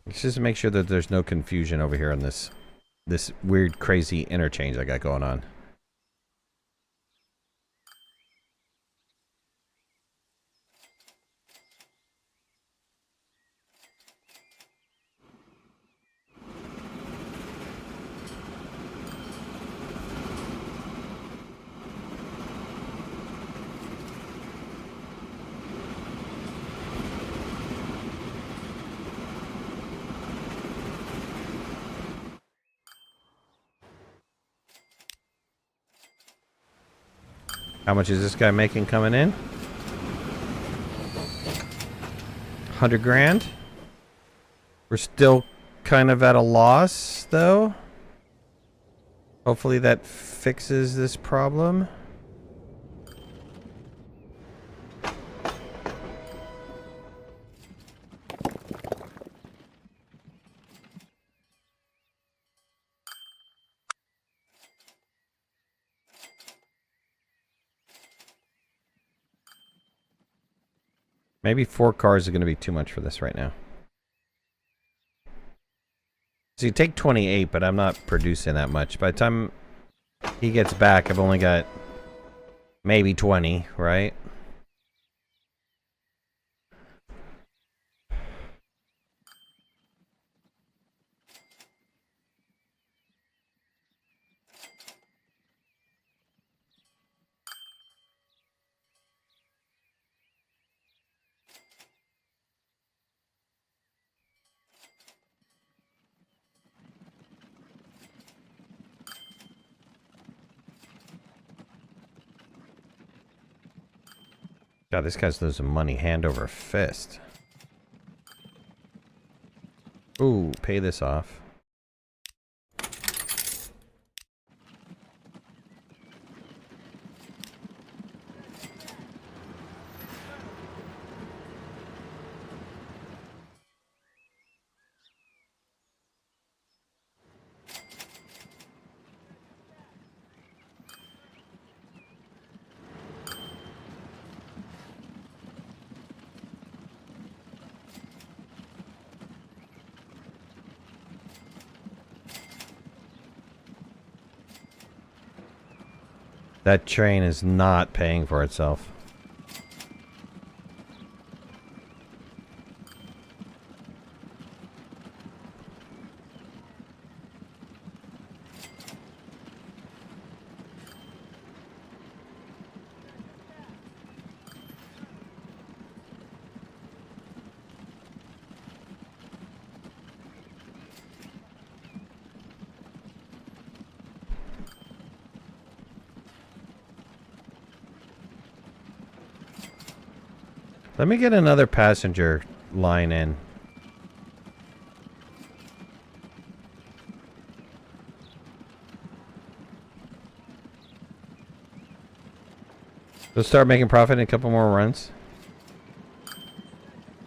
A: Let's just make sure that there's no confusion over here on this weird, crazy interchange I got going on. How much is this guy making coming in? 100 grand? We're still kind of at a loss, though. Hopefully that fixes this problem. Maybe 4 cars are going to be too much for this right now. So you take 28, but I'm not producing that much. By the time he gets back, I've only got maybe 20, right? God, this guy's losing money hand over fist. Ooh, pay this off. That train is not paying for itself. Let me get another passenger line in. Let's start making profit in a couple more runs.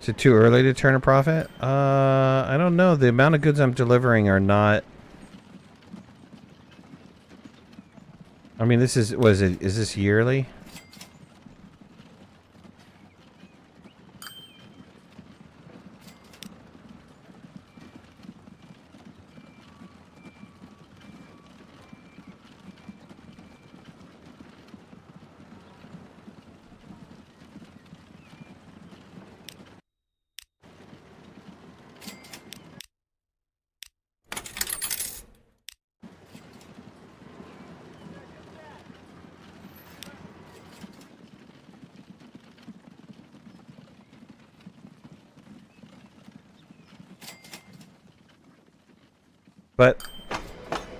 A: Is it too early to turn a profit? I don't know. The amount of goods I'm delivering are not... I mean, this is... Is this yearly? But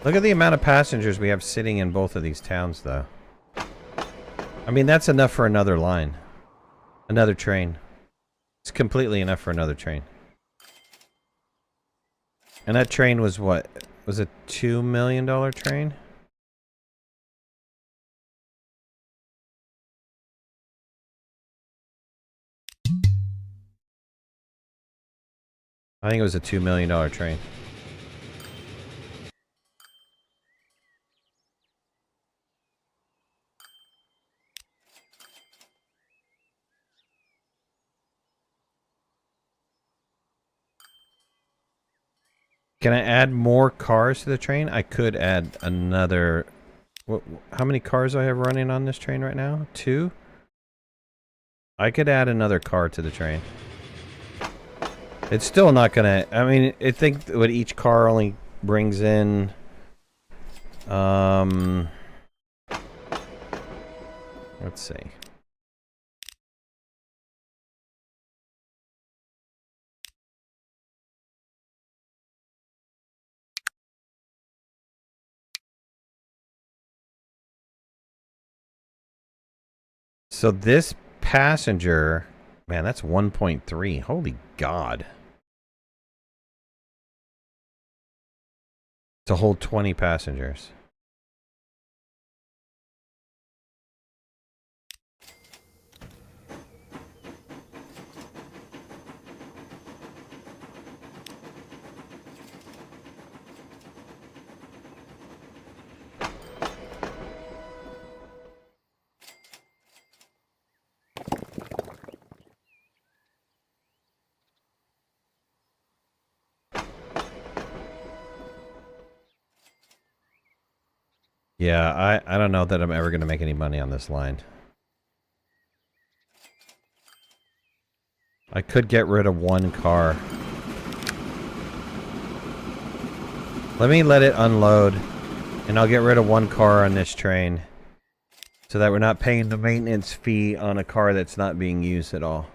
A: look at the amount of passengers we have sitting in both of these towns, though. I mean, that's enough for another line. Another train. It's completely enough for another train. And that train was what? Was a $2 million train? I think it was a $2 million train. Can I add more cars to the train? I could add another... how many cars do I have running on this train right now? 2? I could add another car to the train. It's still not gonna... I mean, I think what each car only brings in... let's see. So this passenger... Man, that's 1.3. Holy God. To hold 20 passengers. Yeah, I don't know that I'm ever going to make any money on this line. I could get rid of one car. Let it unload, and I'll get rid of one car on this train, so that we're not paying the maintenance fee on a car that's not being used at all.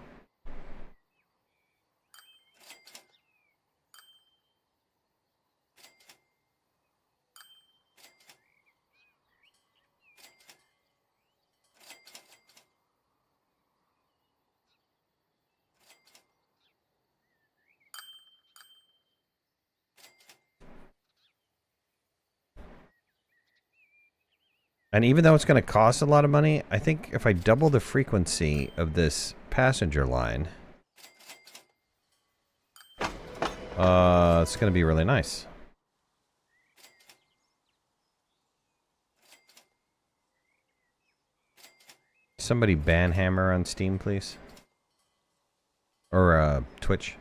A: And even though it's going to cost a lot of money, I think if I double the frequency of this passenger line, it's going to be really nice. Somebody ban Hammer on Steam, please. Or Twitch.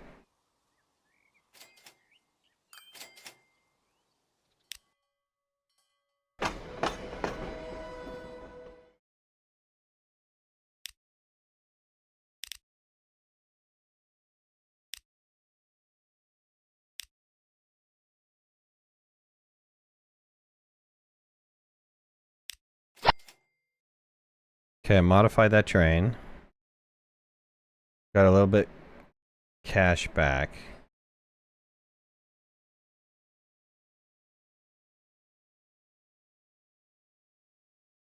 A: Okay, modify that train. Got a little bit cash back.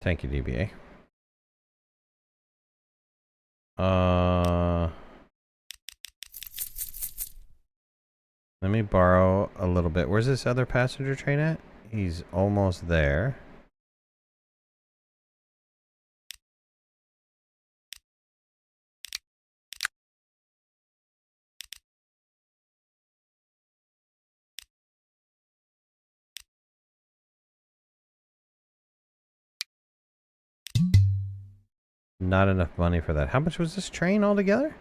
A: Thank you, DBA. Let me borrow a little bit. Where's this other passenger train at? He's almost there. Not enough money for that. How much was this train altogether?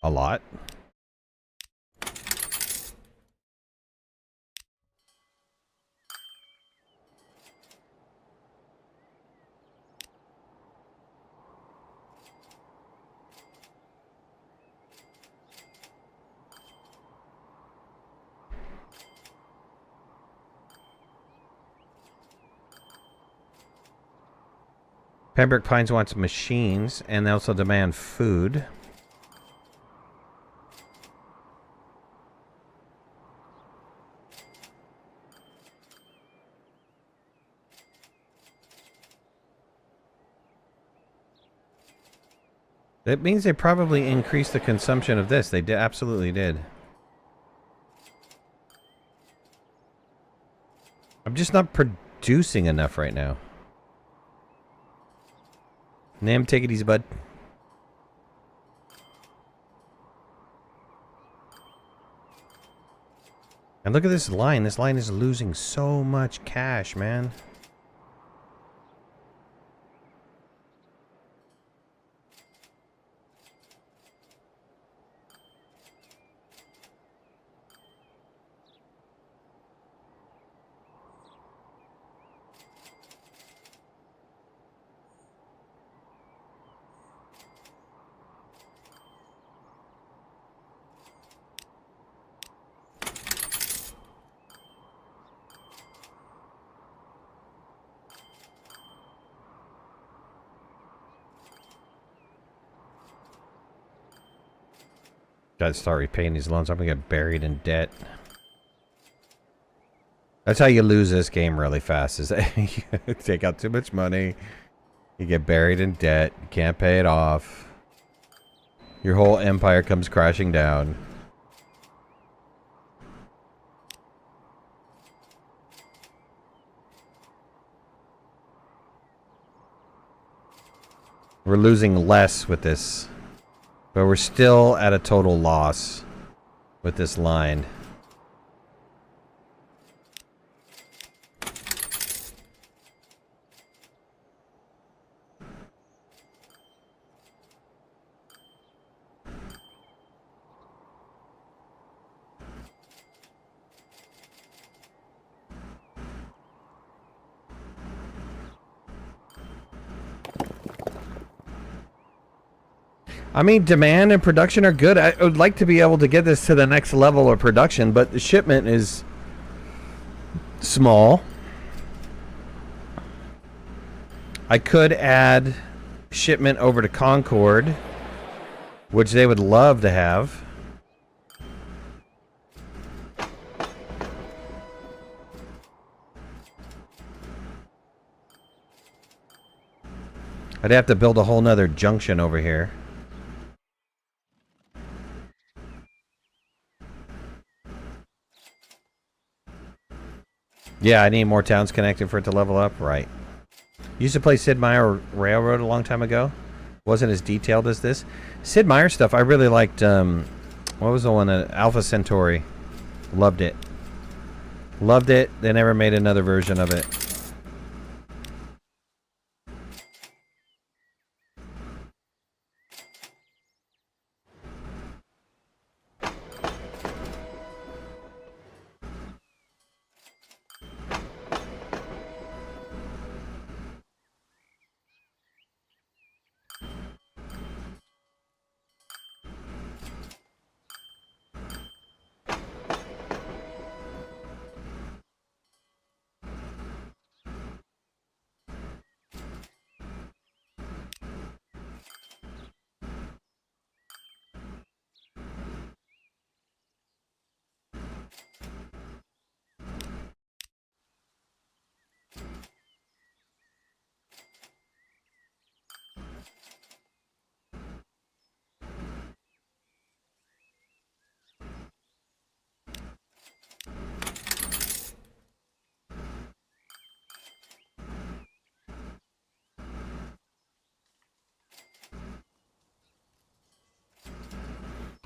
A: A lot. Pembroke Pines wants machines, and they also demand food. That means they probably increased the consumption of this. They absolutely did. I'm just not producing enough right now. Nam, take it easy, bud. And look at this line. This line is losing so much cash, man. Gotta start repaying these loans. I'm gonna get buried in debt. That's how you lose this game really fast, is that you take out too much money, you get buried in debt, you can't pay it off, your whole empire comes crashing down. We're losing less with this, but we're still at a total loss with this line. I mean, demand and production are good. I would like to be able to get this to the next level of production, but the shipment is small. I could add shipment over to Concord, which they would love to have. I'd have to build a whole nother junction over here. Yeah, I need more towns connected for it to level up. Right. Used to play Sid Meier Railroad a long time ago. Wasn't as detailed as this. Sid Meier stuff, I really liked. What was the one? Alpha Centauri. Loved it. Loved it. They never made another version of it.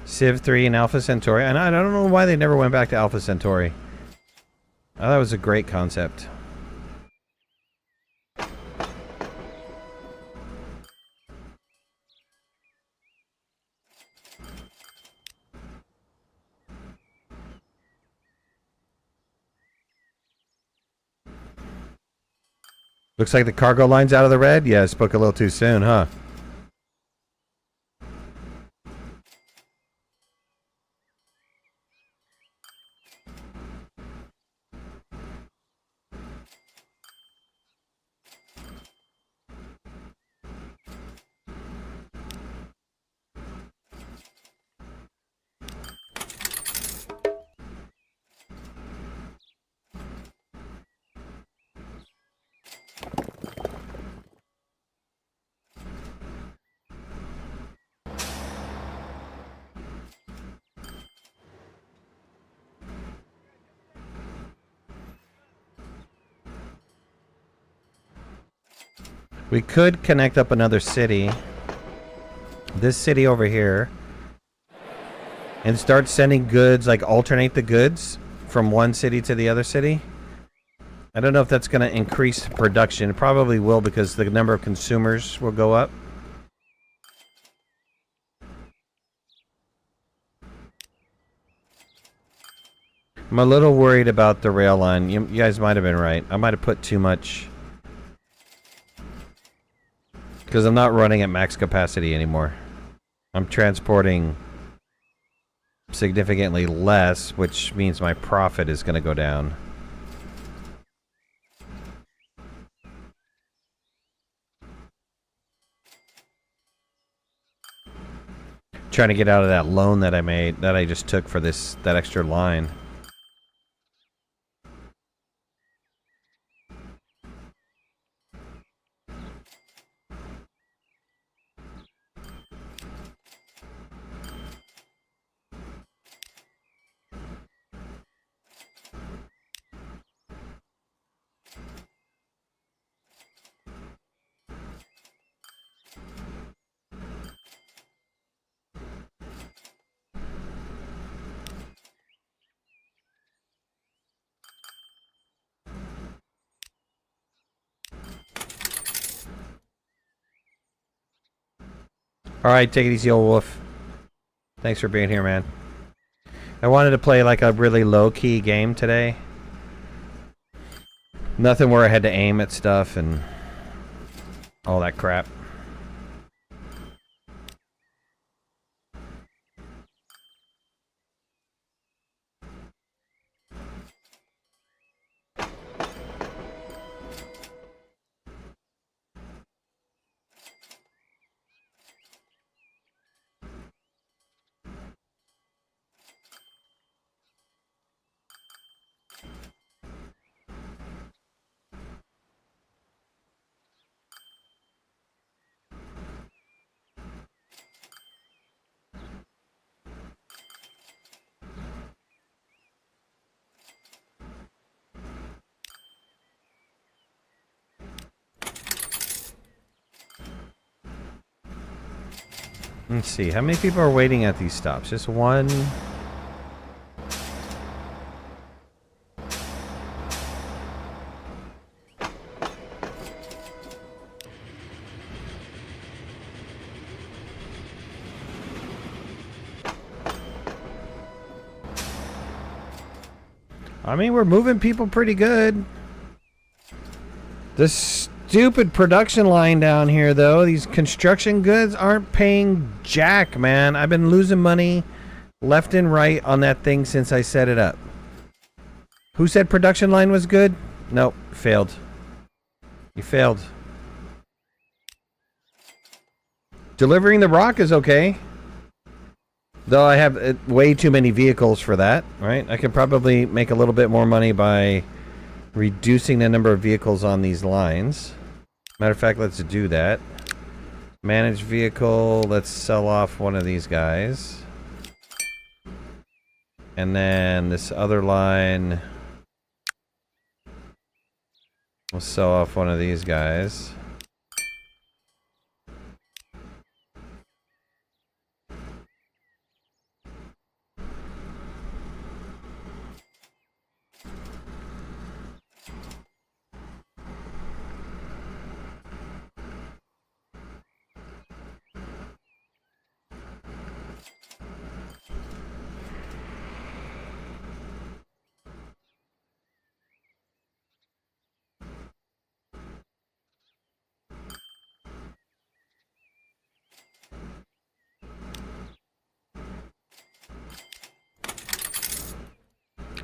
A: Civ 3 and Alpha Centauri. And I don't know why they never went back to Alpha Centauri. Oh, that was a great concept. Looks like the cargo line's out of the red. Yeah, I spoke a little too soon, huh? We could connect up another city. This city over here. And start sending goods, like alternate the goods from one city to the other city. I don't know if that's going to increase production. It probably will because the number of consumers will go up. I'm a little worried about the rail line. You guys might have been right. I might have put too much. Because I'm not running at max capacity anymore. I'm transporting significantly less, which means my profit is going to go down. Trying to get out of that loan that I made, that I just took for that extra line. Alright, take it easy, old wolf. Thanks for being here, man. I wanted to play like a really low-key game today. Nothing where I had to aim at stuff and all that crap. Let's see, how many people are waiting at these stops? Just one? I mean, we're moving people pretty good. This stupid production line down here, though. These construction goods aren't paying jack, man. I've been losing money left and right on that thing since I set it up. Who said production line was good? Nope, failed. You failed. Delivering the rock is okay. Though I have way too many vehicles for that, right? I could probably make a little bit more money by reducing the number of vehicles on these lines. Matter of fact, let's do that. Manage vehicle. Let's sell off one of these guys. And then this other line. We'll sell off one of these guys.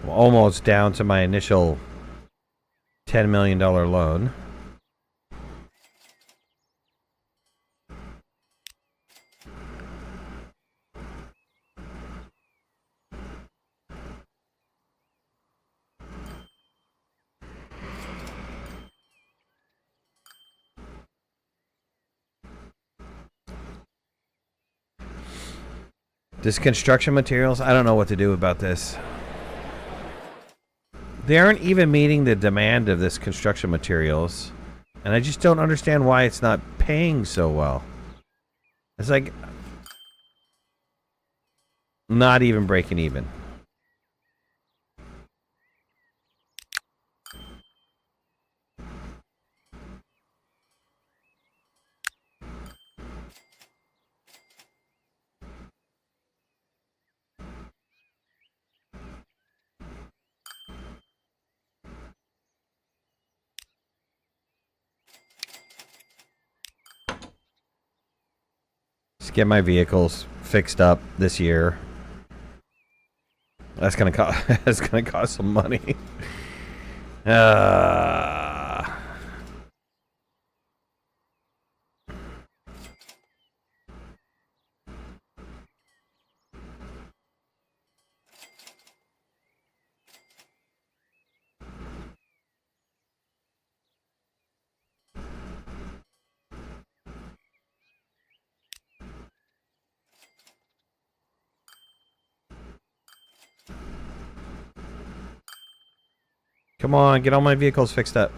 A: Almost down to my initial $10 million loan. This construction materials, I don't know what to do about this. They aren't even meeting the demand of this construction materials. And I just don't understand why it's not paying so well. It's like not even breaking even. Just get my vehicles fixed up this year. That's gonna cost. That's gonna cost some money. Come on, get all my vehicles fixed up.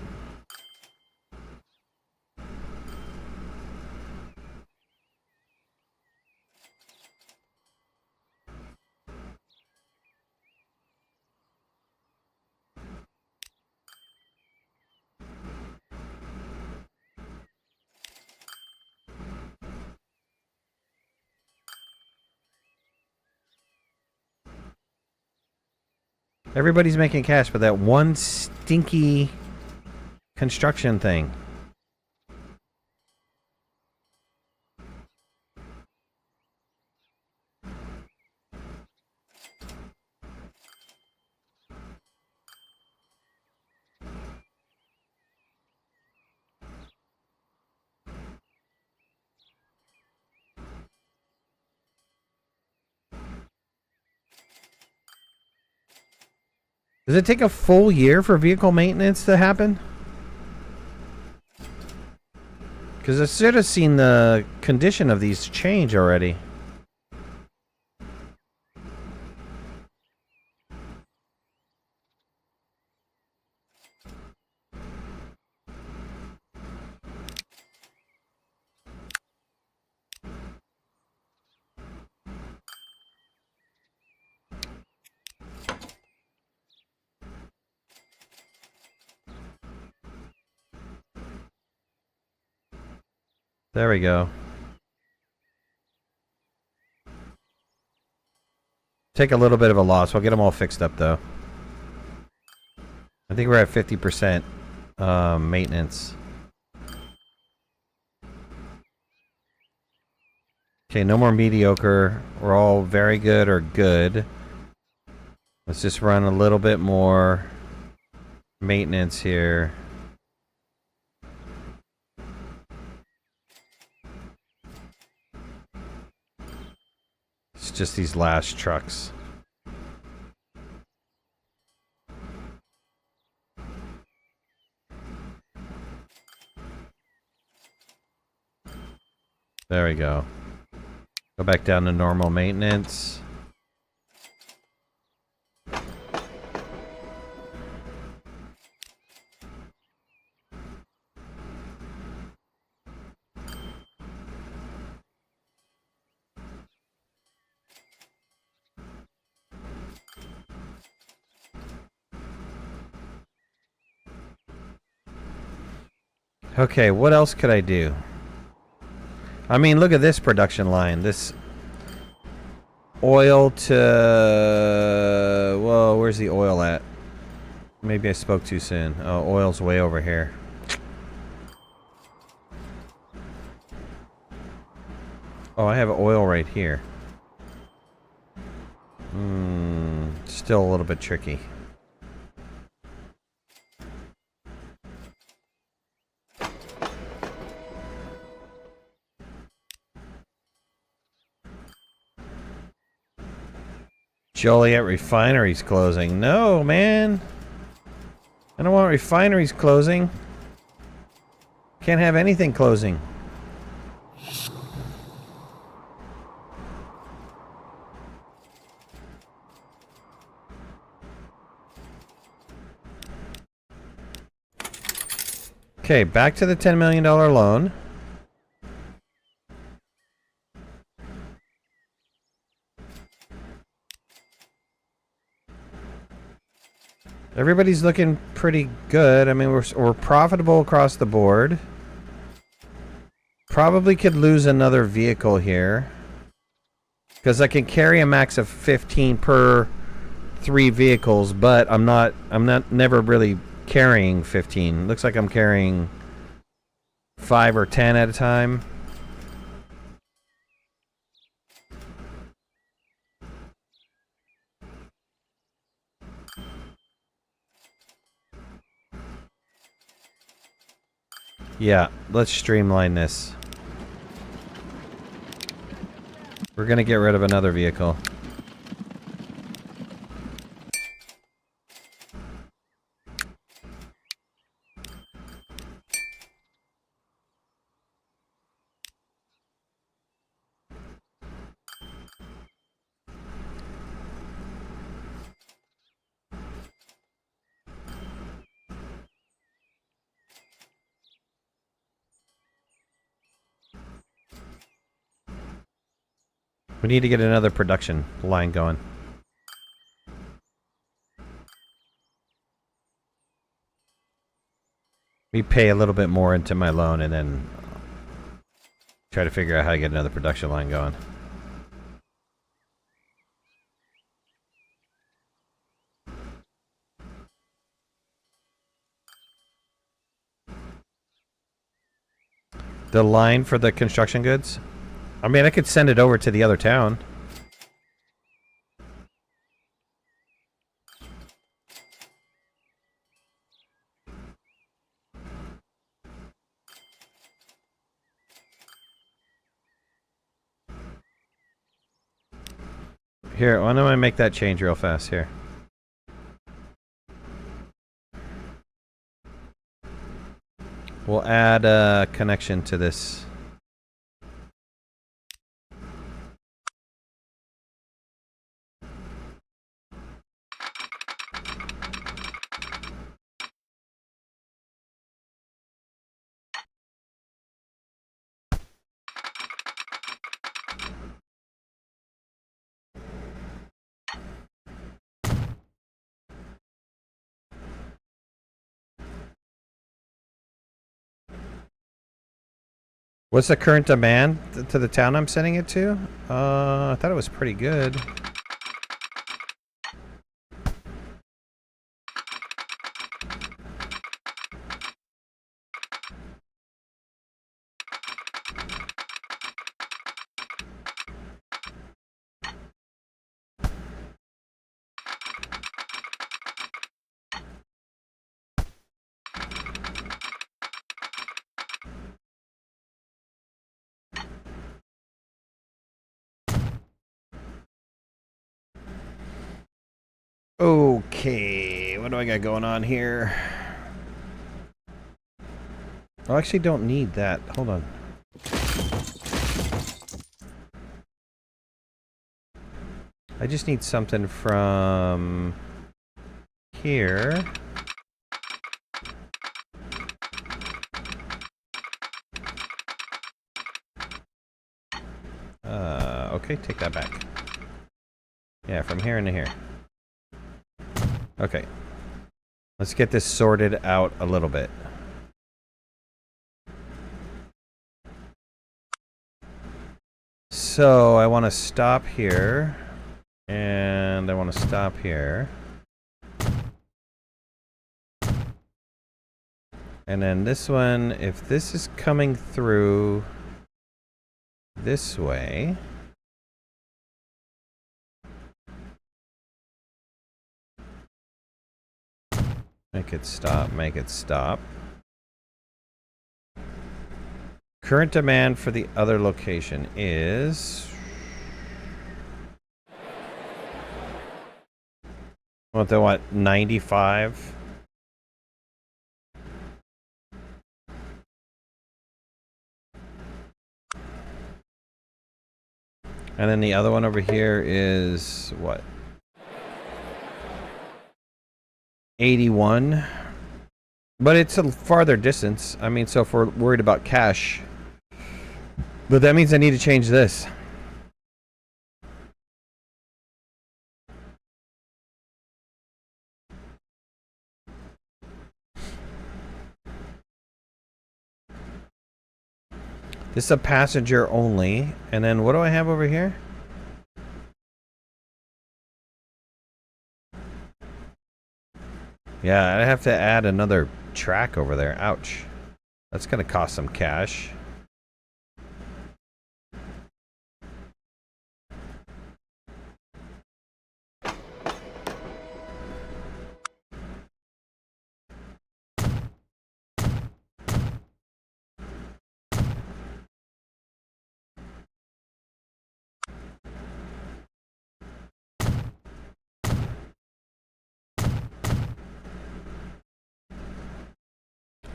A: Everybody's making cash, but that one stinky construction thing. Does it take a full year for vehicle maintenance to happen? Because I should have seen the condition of these change already. There we go. Take a little bit of a loss. We'll get them all fixed up, though. I think we're at 50% maintenance. Okay, no more mediocre. We're all very good or good. Let's just run a little bit more maintenance here. It's just these last trucks. There we go. Go back down to normal maintenance. Okay, what else could I do? I mean, look at this production line. This oil to... Whoa, where's the oil at? Maybe I spoke too soon. Oh, oil's way over here. Oh, I have oil right here. Still a little bit tricky. Joliet refinery's closing. No, man. I don't want refineries closing. Can't have anything closing. Okay, back to the $10 million loan. Everybody's looking pretty good. I mean, we're profitable across the board. Probably could lose another vehicle here. Because I can carry a max of 15 per 3 vehicles, but I'm never really carrying 15. Looks like I'm carrying 5 or 10 at a time. Yeah, let's streamline this. We're gonna get rid of another vehicle. We need to get another production line going. We pay a little bit more into my loan and then try to figure out how to get another production line going. The line for the construction goods? I mean, I could send it over to the other town. Here, why don't I make that change real fast here? We'll add a connection to this. What's the current demand to the town I'm sending it to? I thought it was pretty good. Okay, what do I got going on here? I actually don't need that. Hold on. I just need something from here. Okay, take that back. Yeah, from here into here. Okay. Let's get this sorted out a little bit. So I want to stop here. And I want to stop here. And then this one, if this is coming through this way. Make it stop, make it stop. Current demand for the other location is... What, they want 95? And then the other one over here is what? 81. But it's a farther distance. I mean, so if we're worried about cash. But that means I need to change this. This is a passenger only. And then what do I have over here? Yeah, I have to add another track over there. Ouch. That's going to cost some cash.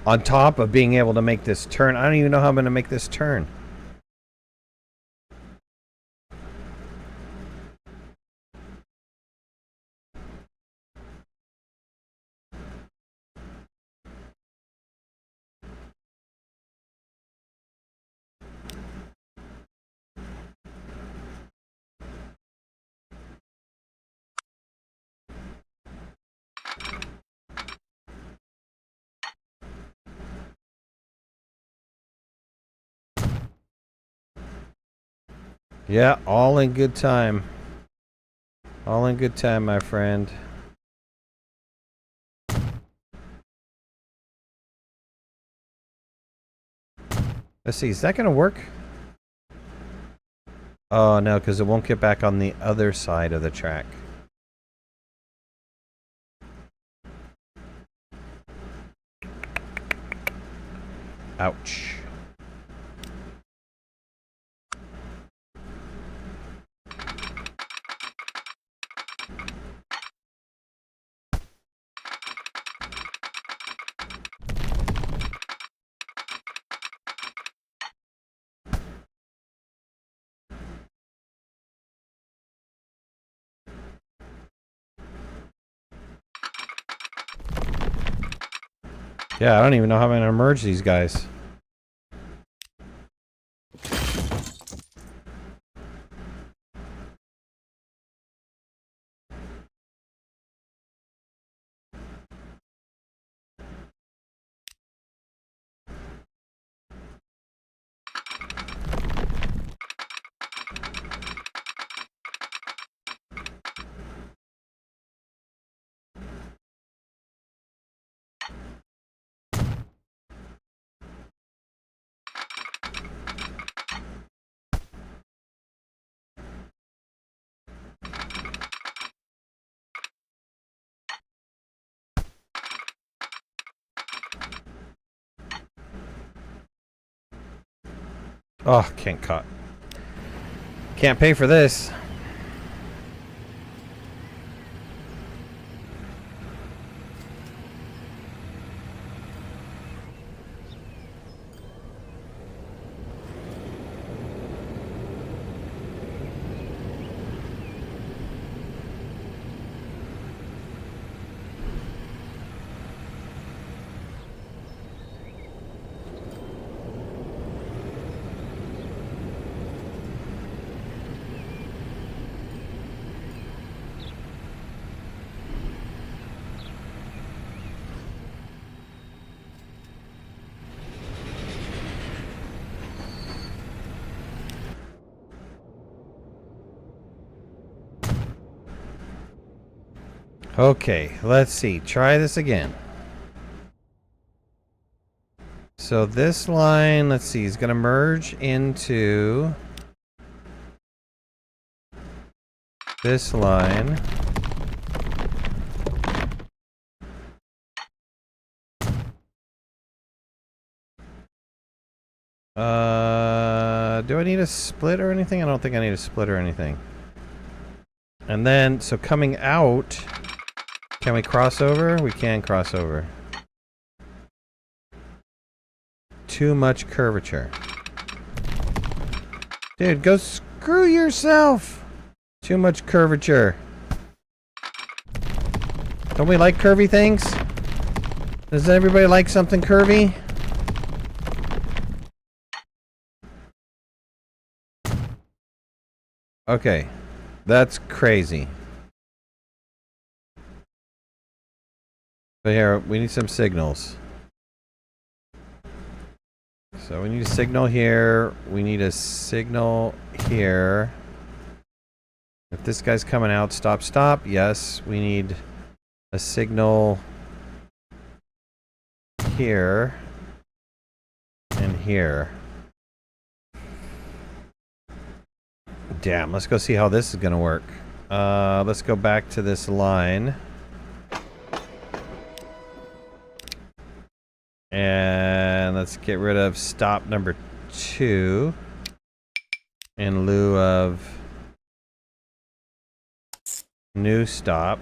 A: On top of being able to make this turn. I don't even know how I'm going to make this turn. Yeah, all in good time. All in good time, my friend. Let's see, is that going to work? Oh, no, because it won't get back on the other side of the track. Ouch. Yeah, I don't even know how I'm going to merge these guys. Oh, can't cut. Can't pay for this. Okay, let's see. Try this again. So this line, let's see, is going to merge into this line. Do I need a split or anything? I don't think I need a split or anything. And then, so coming out, can we cross over? We can cross over. Too much curvature. Dude, go screw yourself! Too much curvature. Don't we like curvy things? Does everybody like something curvy? Okay. That's crazy. But here, we need some signals. So we need a signal here. We need a signal here. If this guy's coming out, stop, stop. Yes, we need a signal here and here. Damn, let's go see how this is going to work. Let's go back to this line. And let's get rid of stop number 2 in lieu of new stop.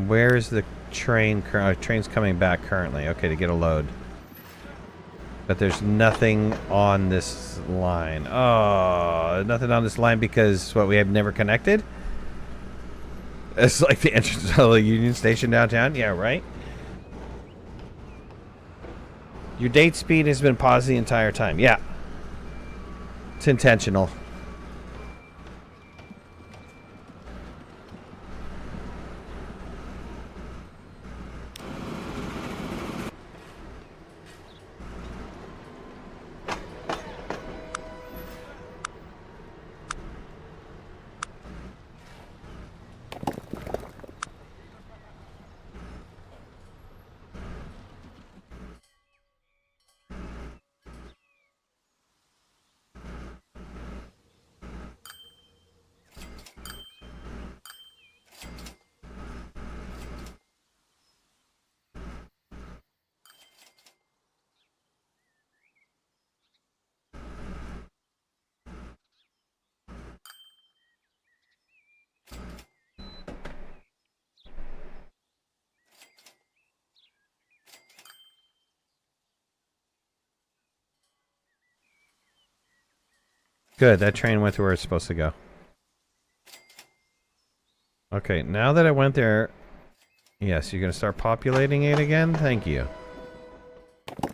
A: Where is the train? Train's coming back currently. Okay, to get a load. But there's nothing on this line. Oh, nothing on this line because what, we have never connected? It's like the entrance to the Union Station downtown? Yeah, right? Your date speed has been paused the entire time. Yeah. It's intentional. Good, that train went to where it's supposed to go. Okay, now that I went there... Yes, you're going to start populating it again? Thank you.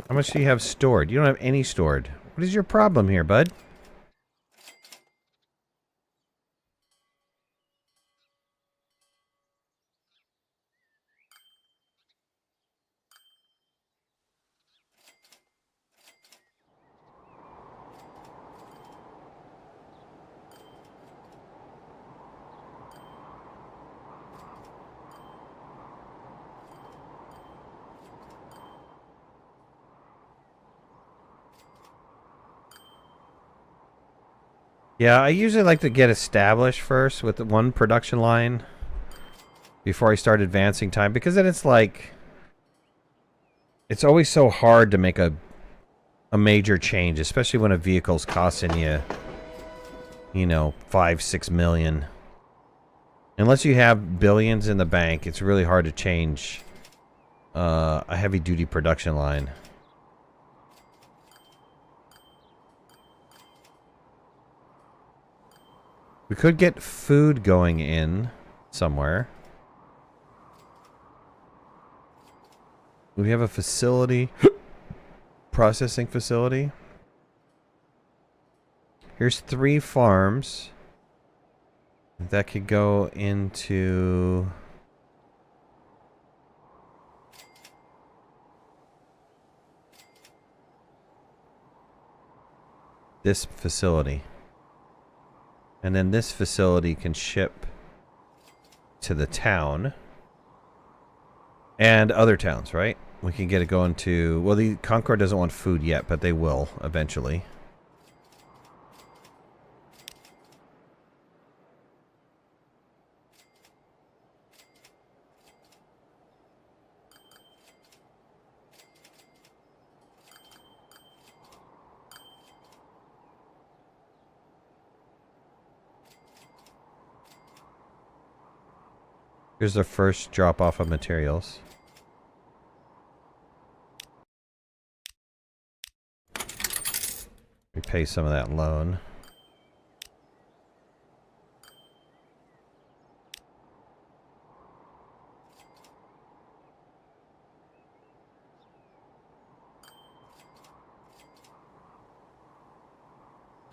A: How much do you have stored? You don't have any stored. What is your problem here, bud? Yeah, I usually like to get established first with one production line before I start advancing time, because then it's like... It's always so hard to make a major change, especially when a vehicle's costing you, you know, 5-6 million. Unless you have billions in the bank, it's really hard to change a heavy-duty production line. We could get food going in somewhere. We have a facility, processing facility. Here's 3 farms that could go into this facility. And then this facility can ship to the town and other towns, right? We can get it going to... Well, the Concord doesn't want food yet, but they will eventually. Here's the first drop off of materials. We pay some of that loan.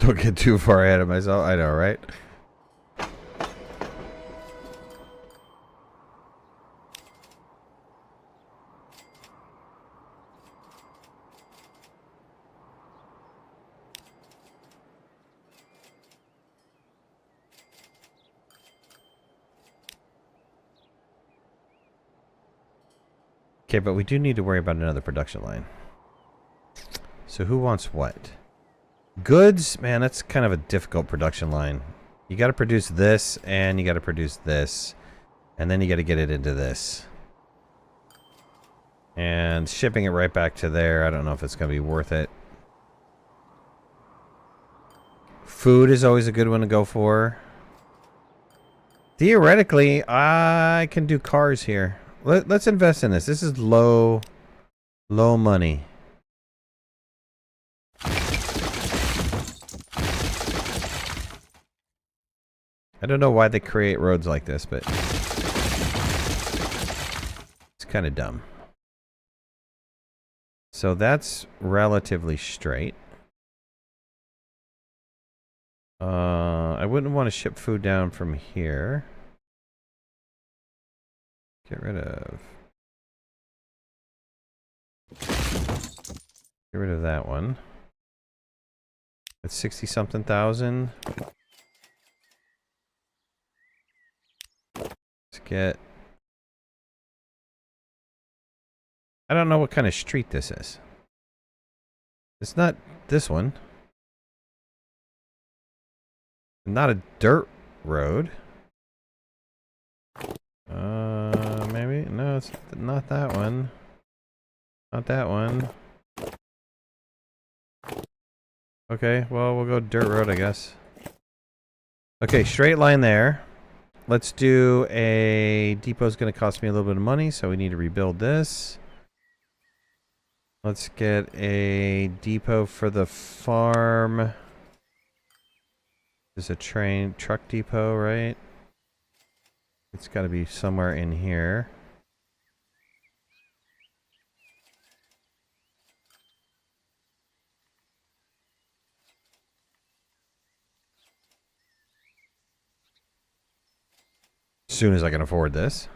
A: Don't get too far ahead of myself. I know, right? Okay, but we do need to worry about another production line. So who wants what? Goods? Man, that's kind of a difficult production line. You got to produce this, and you got to produce this. And then you got to get it into this. And shipping it right back to there, I don't know if it's going to be worth it. Food is always a good one to go for. Theoretically, I can do cars here. Let's invest in this. This is low money. I don't know why they create roads like this, but it's kind of dumb. So that's relatively straight. I wouldn't want to ship food down from here. Get rid of that one. It's 60-something thousand. Let's get... I don't know what kind of street this is. It's not this one. Not a dirt road. Maybe? No, it's not that one. Not that one. Okay, well, we'll go dirt road, I guess. Okay, straight line there. Let's do a... Depot's going to cost me a little bit of money, so we need to rebuild this. Let's get a depot for the farm. There's a truck depot, right? It's got to be somewhere in here. As soon as I can afford this.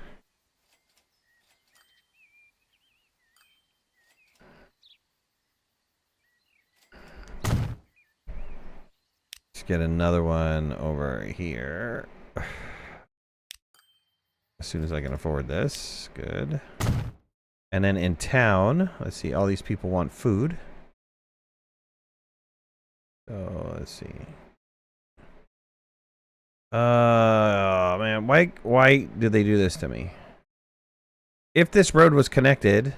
A: Let's get another one over here. As soon as I can afford this. Good. And then in town, let's see, all these people want food. So let's see. Man, why did they do this to me? If this road was connected,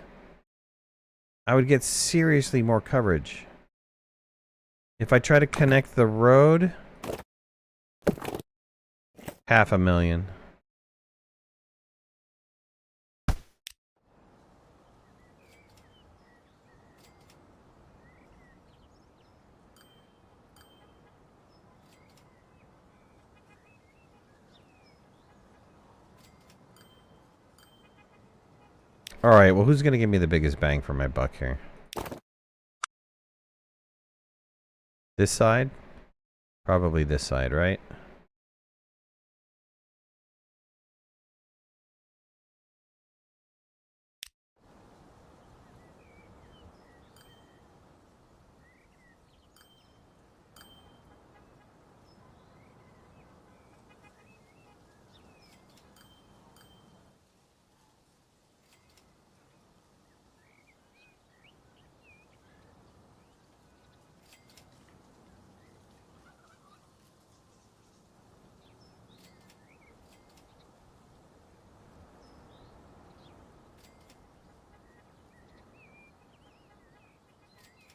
A: I would get seriously more coverage. If I try to connect the road, 500,000. Alright, well, who's going to give me the biggest bang for my buck here? This side? Probably this side, right?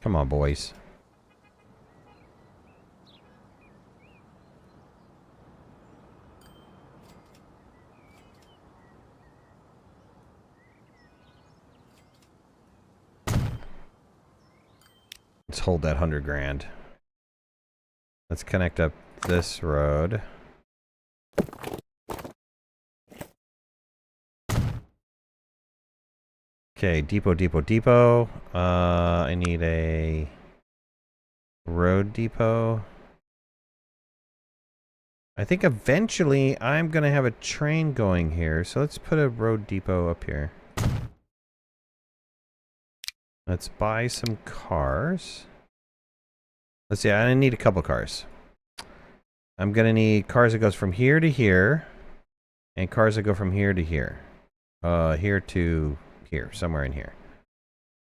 A: Come on, boys. Let's hold that 100 grand. Let's connect up this road. Okay, depot. I need a road depot. I think eventually I'm going to have a train going here. So let's put a road depot up here. Let's buy some cars. Let's see, I need a couple cars. I'm going to need cars that goes from here to here. And cars that go from here to here. Here to here, somewhere in here.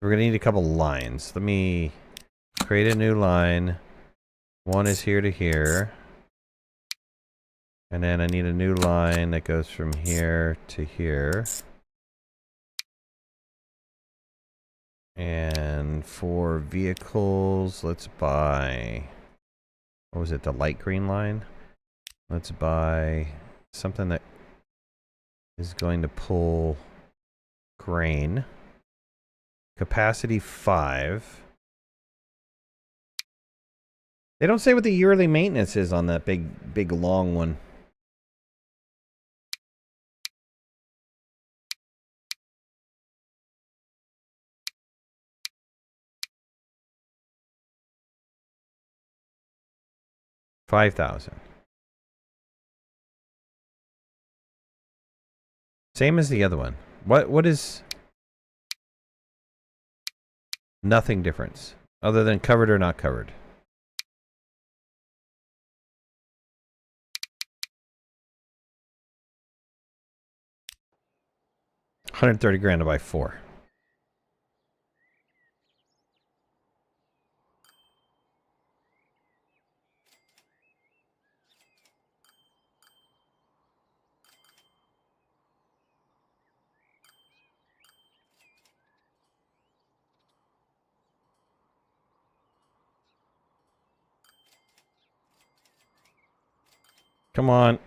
A: We're going to need a couple lines. Let me create a new line. One is here to here. And then I need a new line that goes from here to here. And for vehicles, let's buy... What was it? The light green line? Let's buy something that is going to pull grain. Capacity 5. They don't say what the yearly maintenance is on that big long one. $5,000. Same as the other one. What is... Nothing difference. Other than covered or not covered. $130,000 to buy 4. Come on.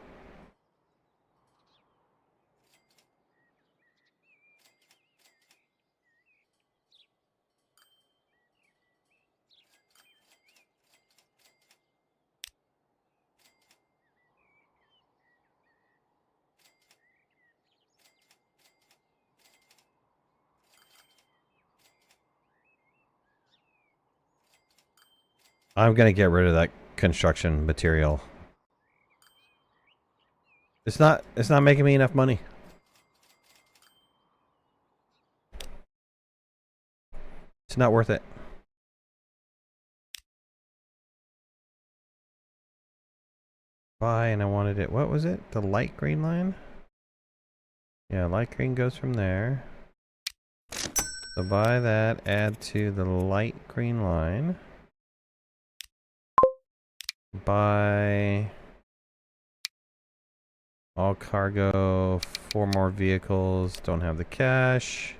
A: I'm gonna get rid of that construction material. It's not making me enough money. It's not worth it. Buy, and I wanted it. What was it? The light green line? Yeah, light green goes from there. So buy that, add to the light green line. Buy all cargo, 4 more vehicles, don't have the cash.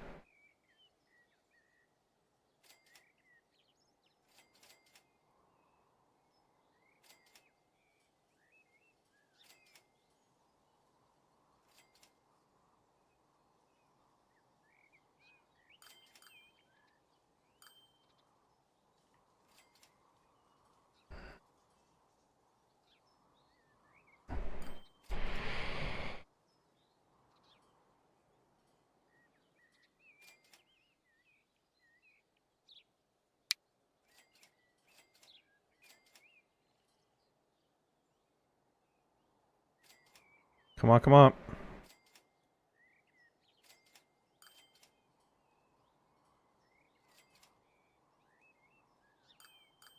A: Come on, come on.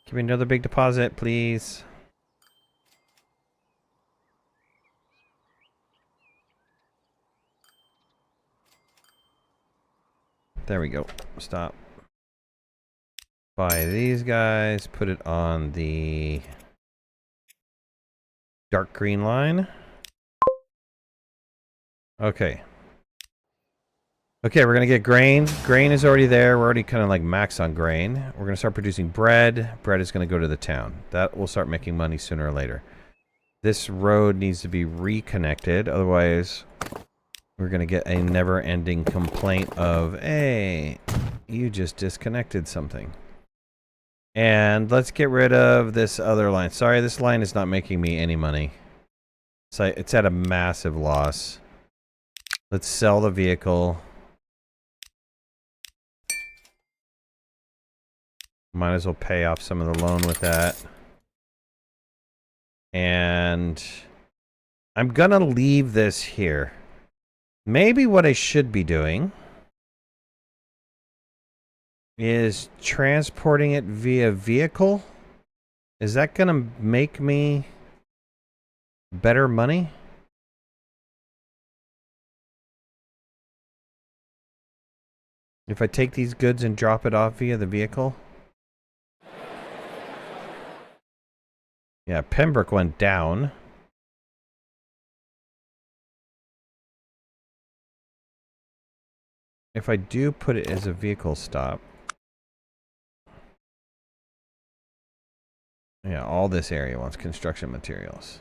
A: Give me another big deposit, please. There we go. Stop. Buy these guys. Put it on the dark green line. Okay. Okay, we're going to get grain. Grain is already there. We're already kind of like max on grain. We're going to start producing bread. Bread is going to go to the town. That will start making money sooner or later. This road needs to be reconnected. Otherwise, we're going to get a never-ending complaint of, hey, you just disconnected something. And let's get rid of this other line. Sorry, this line is not making me any money. So it's at a massive loss. Let's sell the vehicle. Might as well pay off some of the loan with that. And I'm gonna leave this here. Maybe what I should be doing is transporting it via vehicle. Is that gonna make me better money? If I take these goods and drop it off via the vehicle? Yeah, Pembroke went down. If I do put it as a vehicle stop. Yeah, all this area wants construction materials.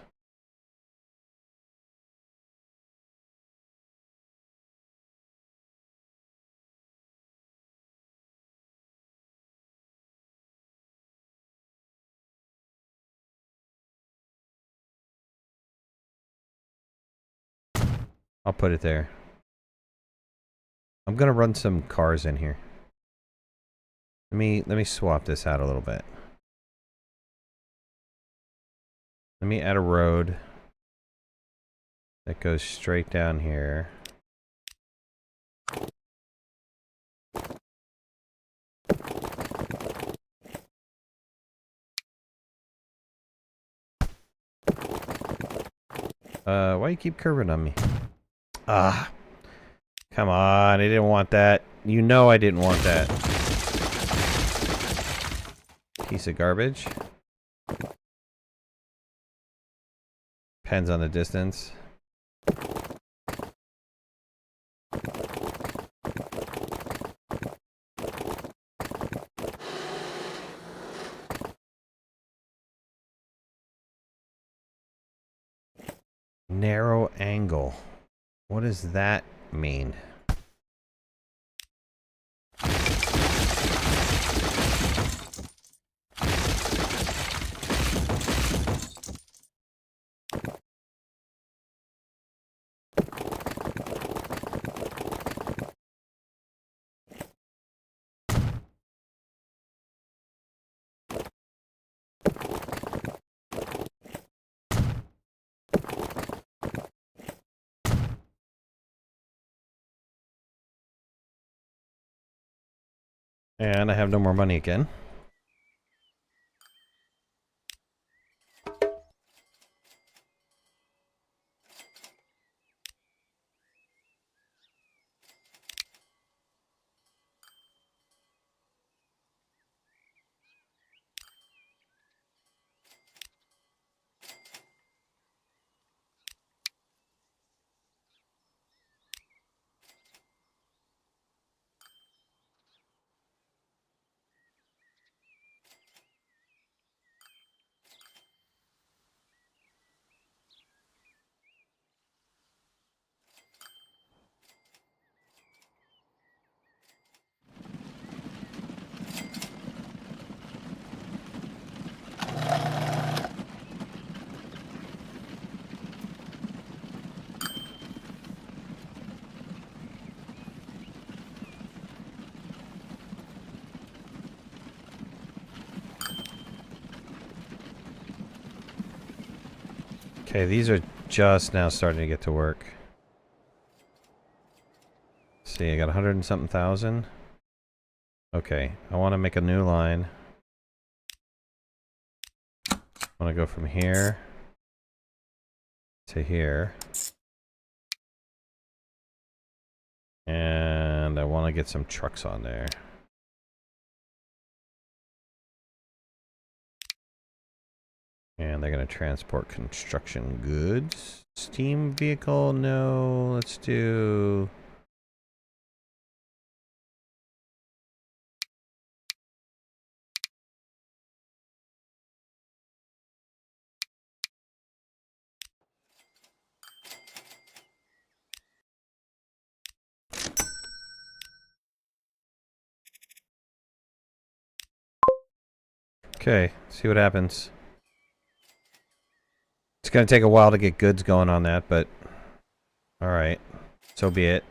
A: I'll put it there. I'm gonna run some cars in here. Let me swap this out a little bit. Let me add a road that goes straight down here. Why you keep curving on me? Ah, come on, I didn't want that. You know I didn't want that. Piece of garbage. Depends on the distance. Narrow angle. What does that mean? And I have no more money again. Okay, these are just now starting to get to work. Let's see, I got 100 and something thousand. Okay, I want to make a new line. I want to go from here to here. And I want to get some trucks on there. And they're going to transport construction goods. Steam vehicle, no. Let's do... Okay, see what happens. It's going to take a while to get goods going on that, but... Alright, so be it.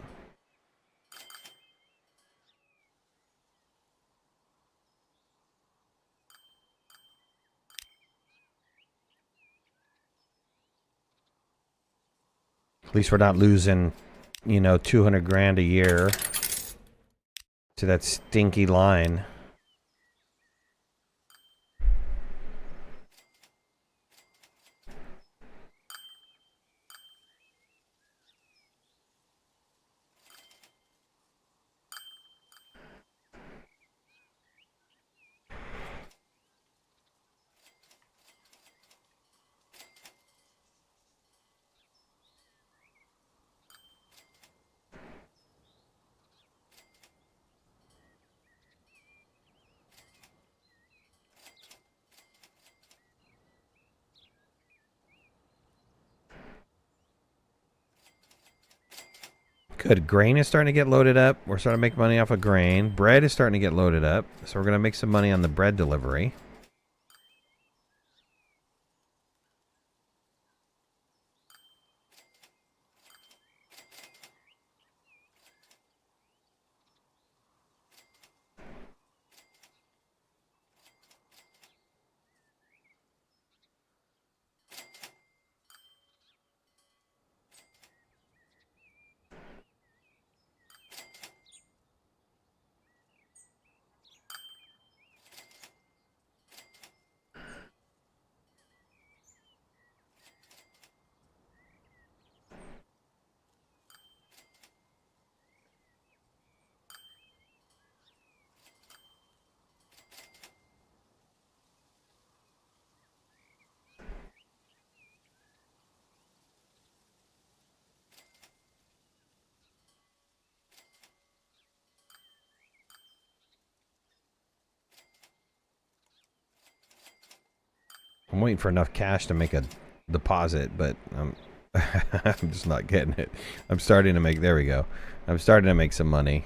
A: least we're not losing, you know, 200 grand a year to that stinky line. Good. Grain is starting to get loaded up. We're starting to make money off of grain. Bread is starting to get loaded up. So we're going to make some money on the bread delivery. I'm waiting for enough cash to make a deposit, but I'm just not getting it. I'm starting to make, there we go. I'm starting to make some money.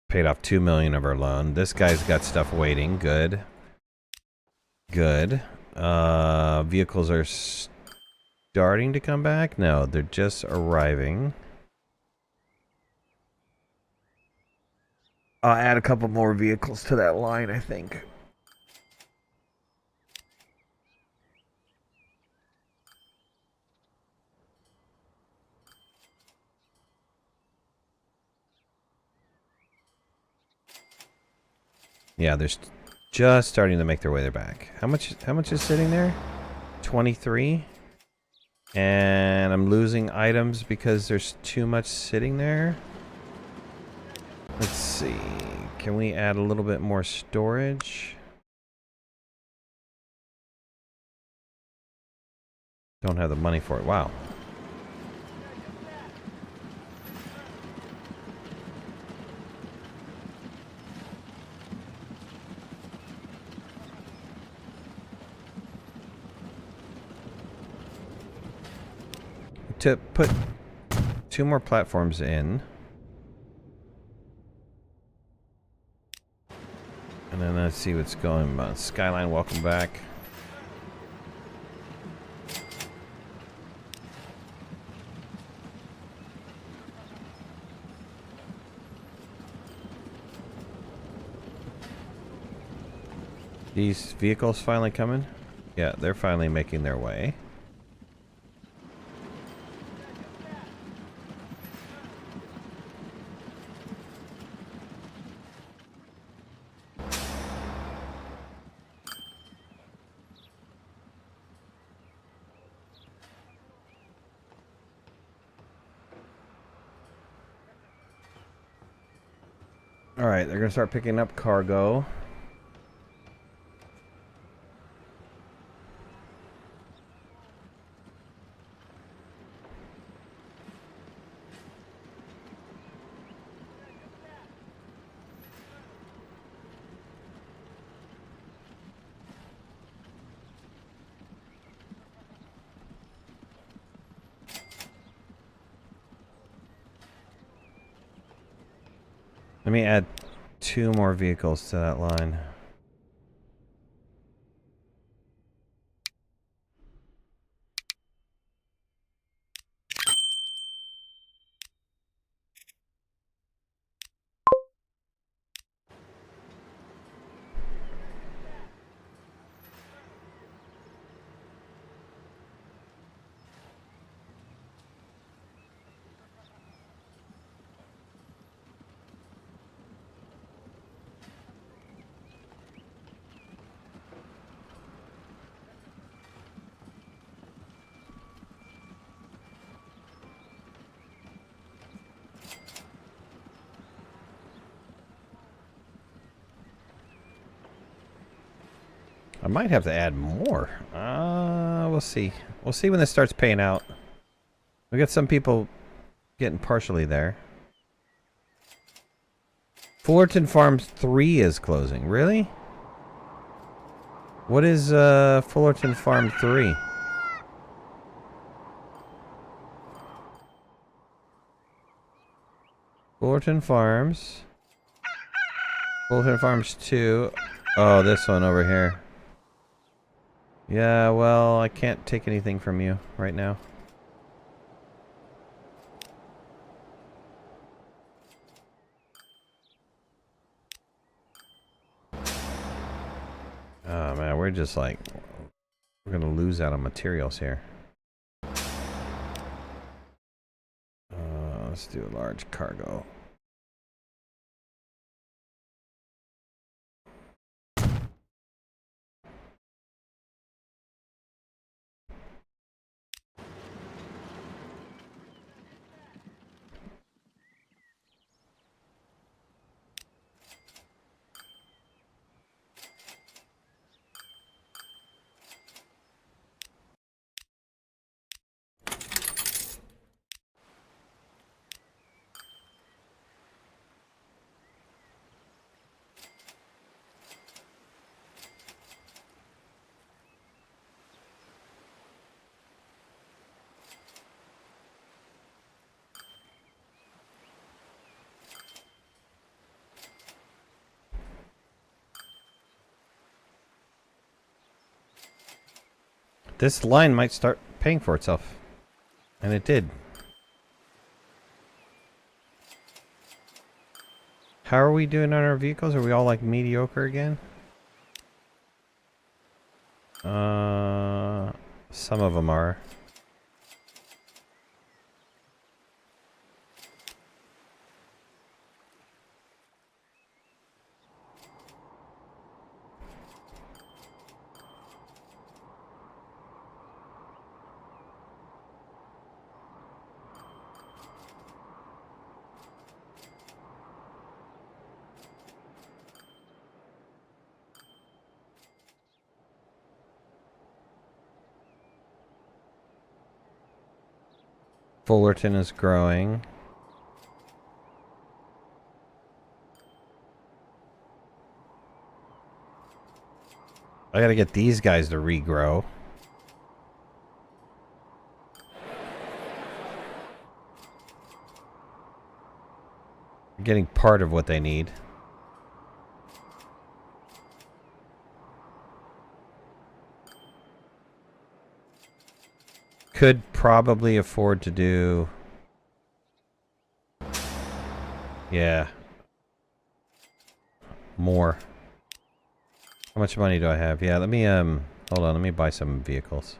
A: Paid off 2 million of our loan. This guy's got stuff waiting. Good. Good. Vehicles are starting to come back? No, they're just arriving. I'll add a couple more vehicles to that line, I think. Yeah, they're just starting to make their way back. How much is sitting there? 23. And I'm losing items because there's too much sitting there. Let's see. Can we add a little bit more storage? Don't have the money for it. Wow. To put 2 more platforms in. And then let's see what's going on. Skyline, welcome back. These vehicles finally coming? Yeah, they're finally making their way. Alright, they're going to start picking up cargo. Let me add 2 more vehicles to that line. I might have to add more. We'll see. We'll see when this starts paying out. We got some people getting partially there. Fullerton Farms 3 is closing. Really? What is Fullerton Farm 3? Fullerton Farms. Fullerton Farms 2. Oh, this one over here. Yeah, well, I can't take anything from you right now. Oh man, we're just like, we're gonna lose out on materials here. Let's do a large cargo. This line might start paying for itself. And it did. How are we doing on our vehicles? Are we all like mediocre again? Some of them are. Fullerton is growing. I gotta get these guys to regrow. Getting part of what they need. Could probably afford to do... Yeah. More. How much money do I have? Yeah, let me, hold on, let me buy some vehicles.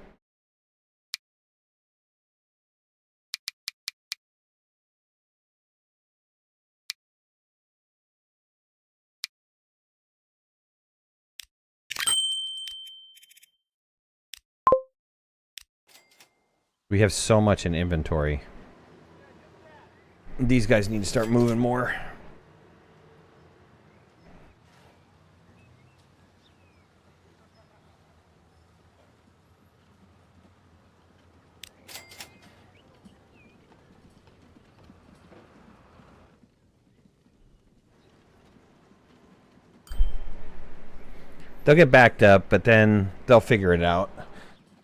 A: We have so much in inventory. These guys need to start moving more. They'll get backed up, but then they'll figure it out.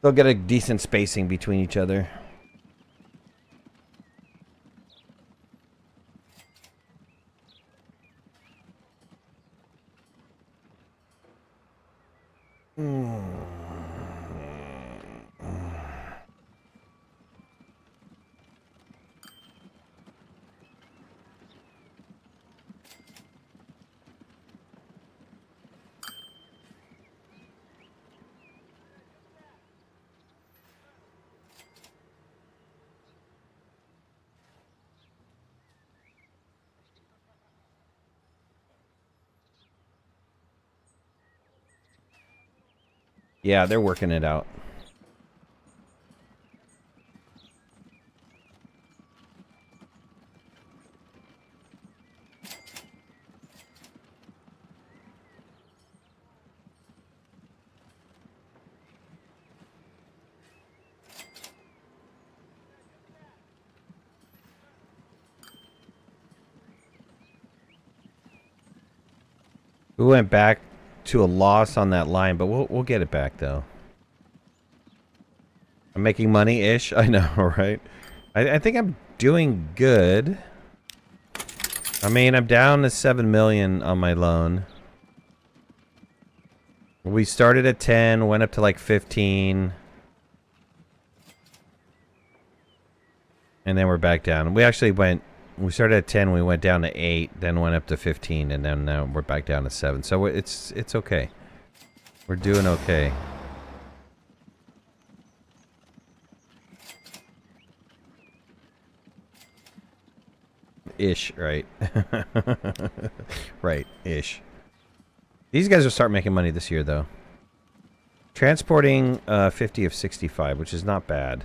A: They'll get a decent spacing between each other. Yeah, they're working it out. We went back to a loss on that line, but we'll get it back though. I'm making money-ish. I know, right? I think I'm doing good. I mean, I'm down to 7 million on my loan. We started at 10, went up to like 15. And then we're back down. We started at 10, we went down to 8, then went up to 15, and then now we're back down to 7. So it's okay. We're doing okay. Ish, right? Right, ish. These guys will start making money this year, though. Transporting 50 of 65, which is not bad.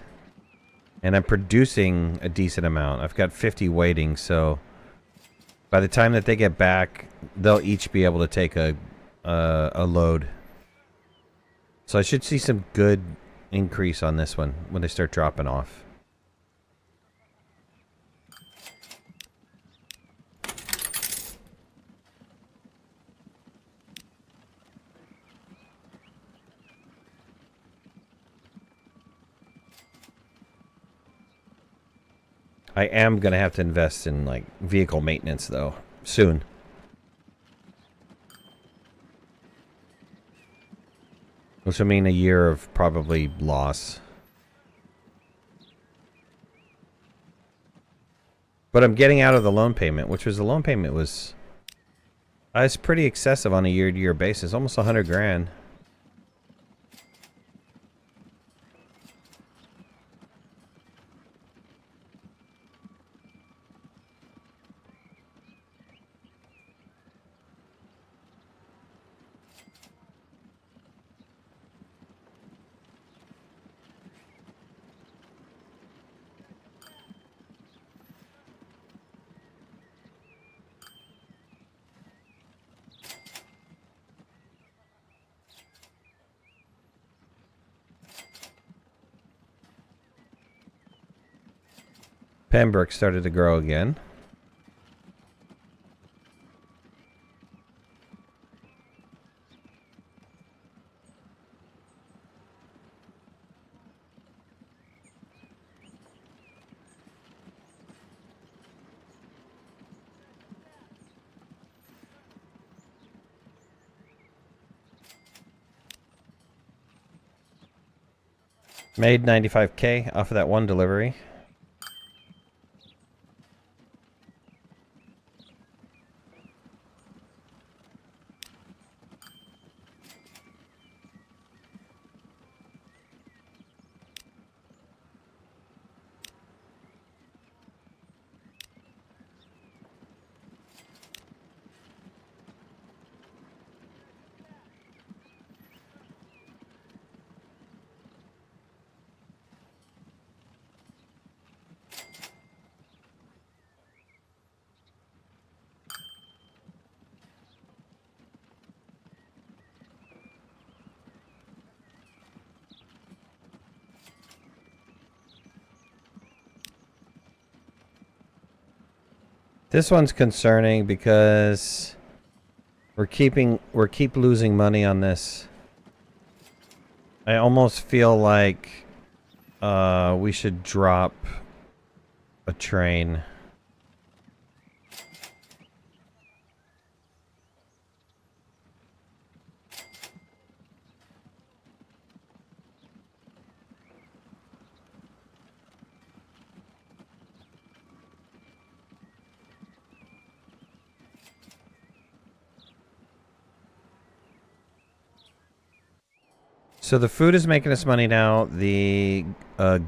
A: And I'm producing a decent amount. I've got 50 waiting, so by the time that they get back, they'll each be able to take a load. So I should see some good increase on this one when they start dropping off. I am going to have to invest in, like, vehicle maintenance, though, soon. Which will mean a year of probably loss. But I'm getting out of the loan payment, which was the loan payment was... it's pretty excessive on a year-to-year basis, almost 100 grand. Pembroke started to grow again. Made 95K off of that one delivery. This one's concerning because we keep losing money on this. I almost feel like we should drop a train. So the food is making us money now. The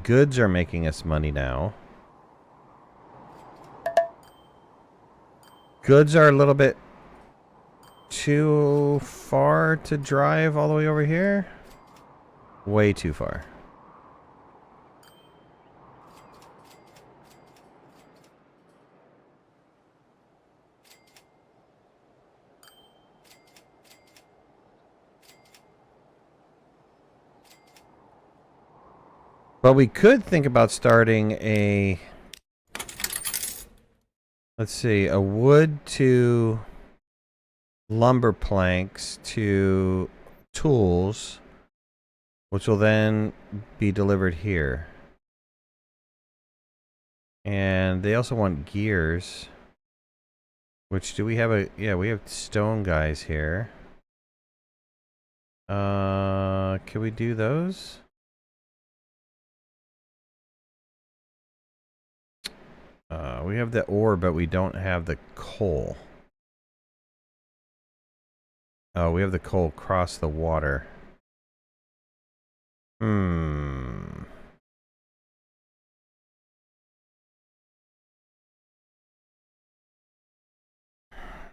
A: goods are making us money now. Goods are a little bit too far to drive all the way over here. Way too far. But we could think about starting a... Let's see, a wood to lumber planks to tools, which will then be delivered here. And they also want gears. Which do we have a... Yeah, we have stone guys here. Can we do those? We have the ore, but we don't have the coal. Oh, we have the coal across the water.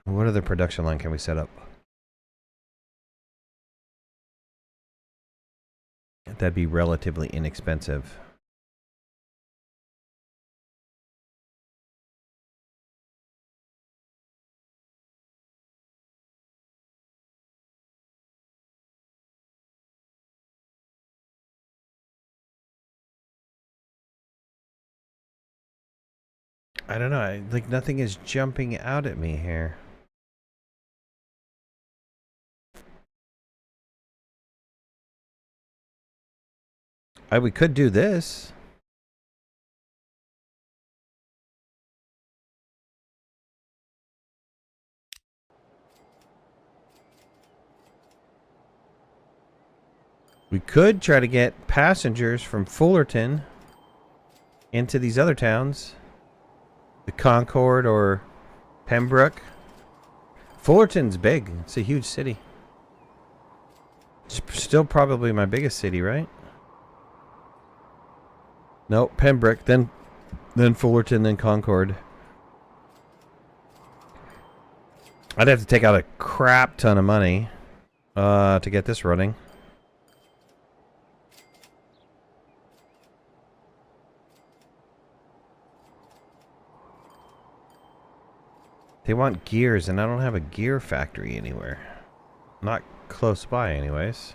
A: What other production line can we set up? That'd be relatively inexpensive. I don't know. Like, nothing is jumping out at me here. We could do this. We could try to get passengers from Fullerton into these other towns. The Concord or Pembroke. Fullerton's big. It's a huge city. It's still probably my biggest city, right? No, Pembroke, then Fullerton, then Concord. I'd have to take out a crap ton of money to get this running. They want gears, and I don't have a gear factory anywhere. Not close by, anyways.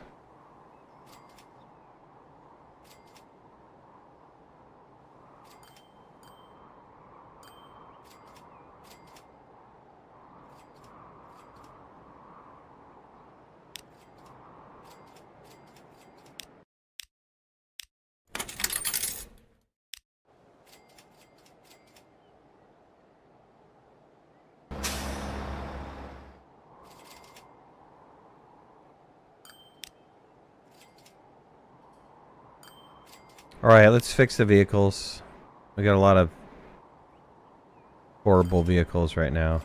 A: Alright, let's fix the vehicles. We got a lot of horrible vehicles right now.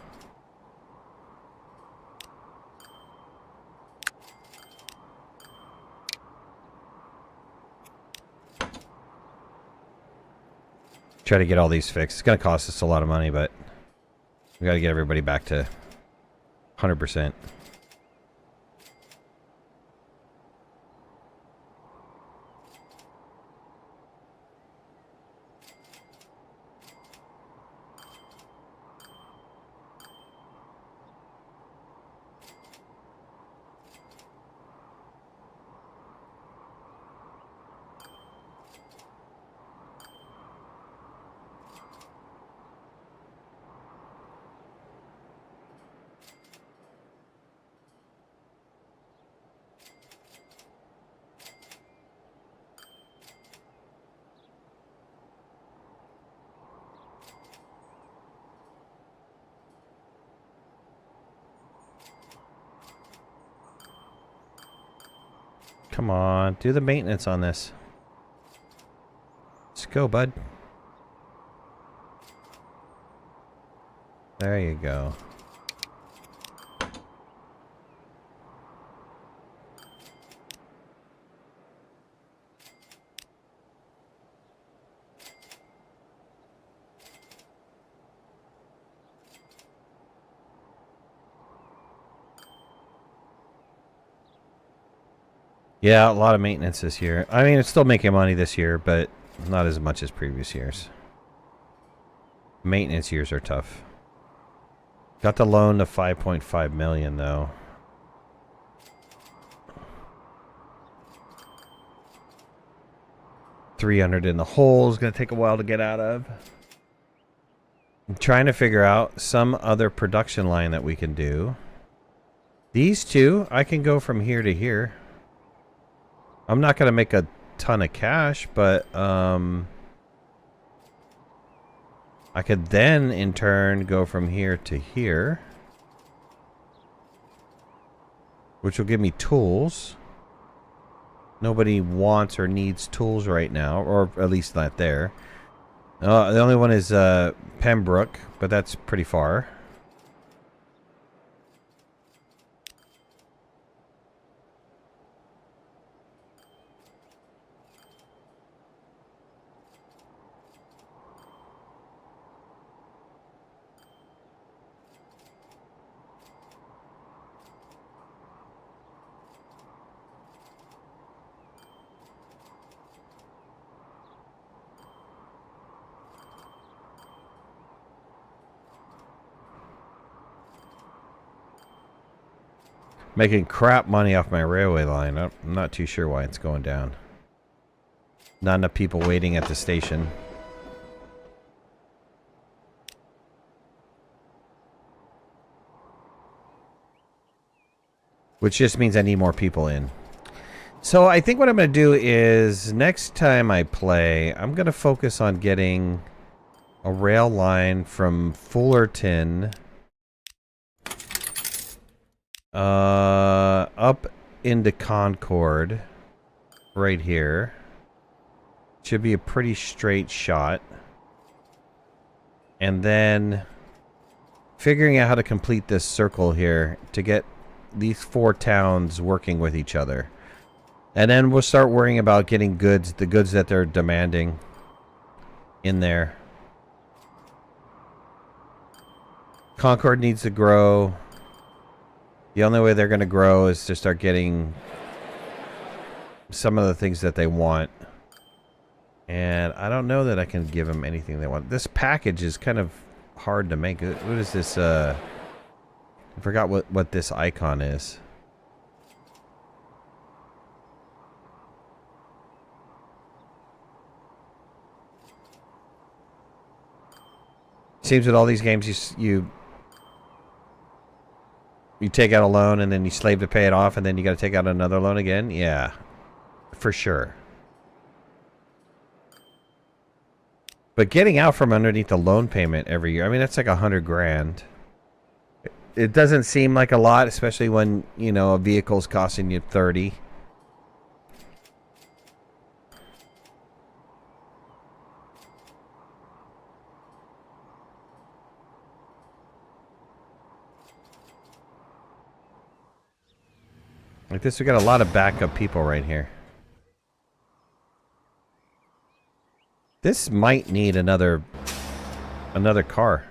A: Try to get all these fixed. It's going to cost us a lot of money, but we got to get everybody back to 100%. Come on, do the maintenance on this. Let's go, bud. There you go. Yeah, a lot of maintenance this year. I mean, it's still making money this year, but not as much as previous years. Maintenance years are tough. Got the loan to 5.5 million though. $300 in the hole is going to take a while to get out of. I'm trying to figure out some other production line that we can do. These two, I can go from here to here. I'm not going to make a ton of cash, but I could then, in turn, go from here to here. Which will give me tools. Nobody wants or needs tools right now, or at least not there. The only one is Pembroke, but that's pretty far. Making crap money off my railway line. I'm not too sure why it's going down. Not enough people waiting at the station. Which just means I need more people in. So I think what I'm going to do is next time I play, I'm going to focus on getting a rail line from Fullerton up into Concord right here. Should be a pretty straight shot. And then figuring out how to complete this circle here to get these 4 towns working with each other. And then we'll start worrying about getting goods, the goods that they're demanding in there. Concord needs to grow. The only way they're going to grow is to start getting some of the things that they want. And I don't know that I can give them anything they want. This package is kind of hard to make. What is this? I forgot what this icon is. Seems that all these games you take out a loan and then you slave to pay it off and then you got to take out another loan again. Yeah, for sure. But getting out from underneath the loan payment every year, I mean, that's like $100 grand. It doesn't seem like a lot, especially when, you know, a vehicle's costing you 30. Like this, we got a lot of backup people right here. This might need another car.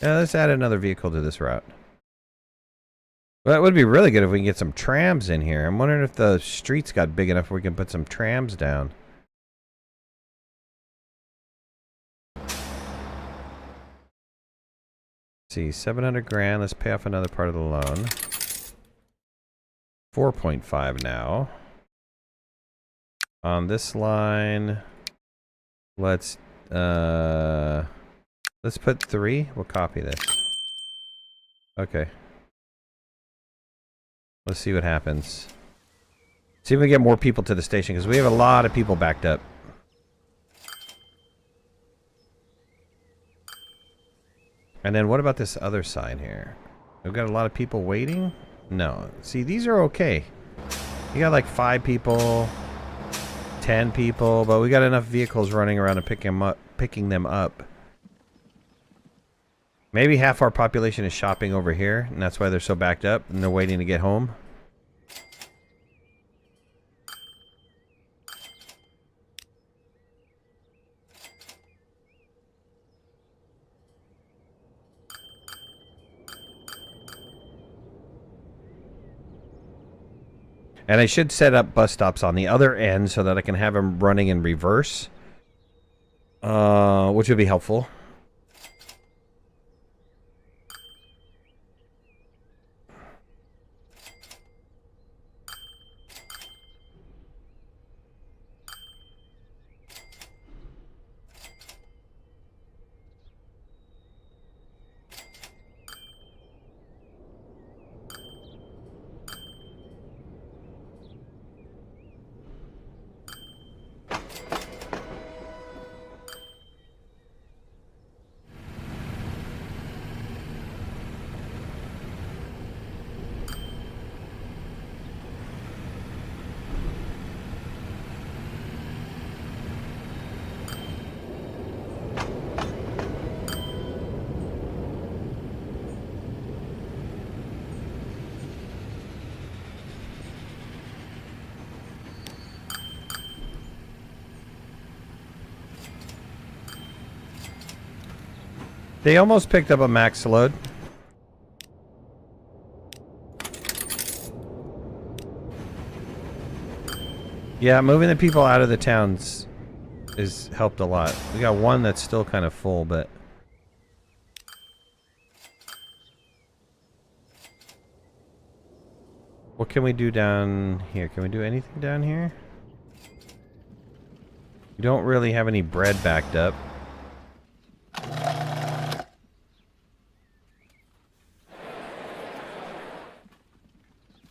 A: Yeah, let's add another vehicle to this route. Well, that would be really good if we can get some trams in here. I'm wondering if the streets got big enough where we can put some trams down. Let's see, 700 grand. Let's pay off another part of the loan. 4.5 now. On this line, let's put 3. We'll copy this. Okay. Let's see what happens. See if we can get more people to the station, because we have a lot of people backed up. And then what about this other side here? We've got a lot of people waiting? No. See, these are okay. You got like 5 people, 10 people, but we got enough vehicles running around and picking them up. Maybe half our population is shopping over here, and that's why they're so backed up, and they're waiting to get home. And I should set up bus stops on the other end so that I can have them running in reverse, which would be helpful. They almost picked up a max load. Yeah, moving the people out of the towns is helped a lot. We got one that's still kind of full, but what can we do down here? Can we do anything down here? We don't really have any bread backed up.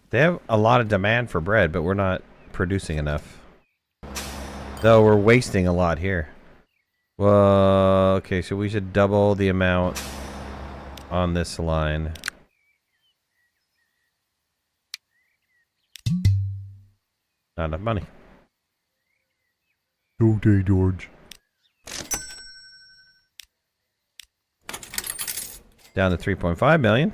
A: They have a lot of demand for bread, but we're not producing enough. Though we're wasting a lot here. Well, okay, so we should double the amount on this line. Not enough money. Okay, George. Down to 3.5 million.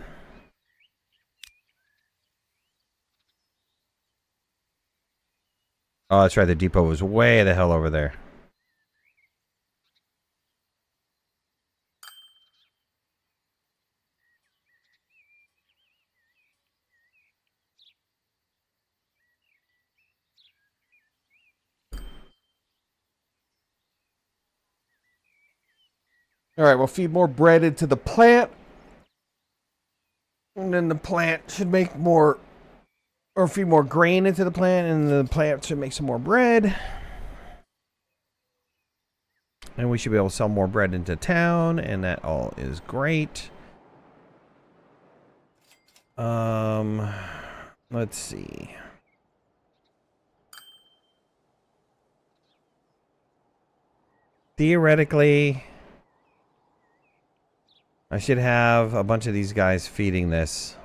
A: Oh, that's right. The depot was way the hell over there.
B: All right, we'll feed more bread into the plant. And then the plant should make more, or feed more grain into the plant, and the plant should make some more bread.
A: And we should be able to sell more bread into town, and that all is great. Let's see. Theoretically, I should have a bunch of these guys feeding this.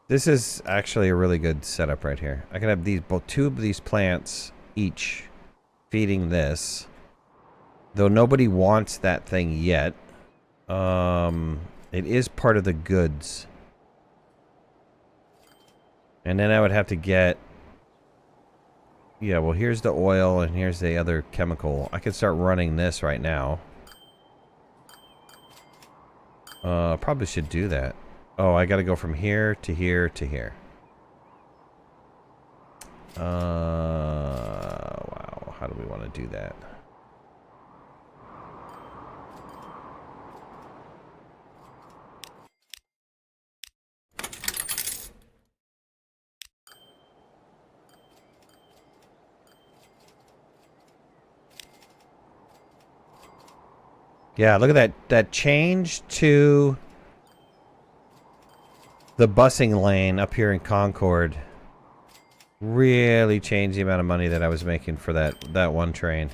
A: This is actually a really good setup right here. I can have these two of these plants each feeding this. Though nobody wants that thing yet. It is part of the goods. And then I would have to get... Yeah, well, here's the oil and here's the other chemical. I could start running this right now. Probably should do that. Oh, I gotta go from here to here to here. Wow. How do we want to do that? Yeah, look at that. That change to the busing lane up here in Concord really changed the amount of money that I was making for that one train.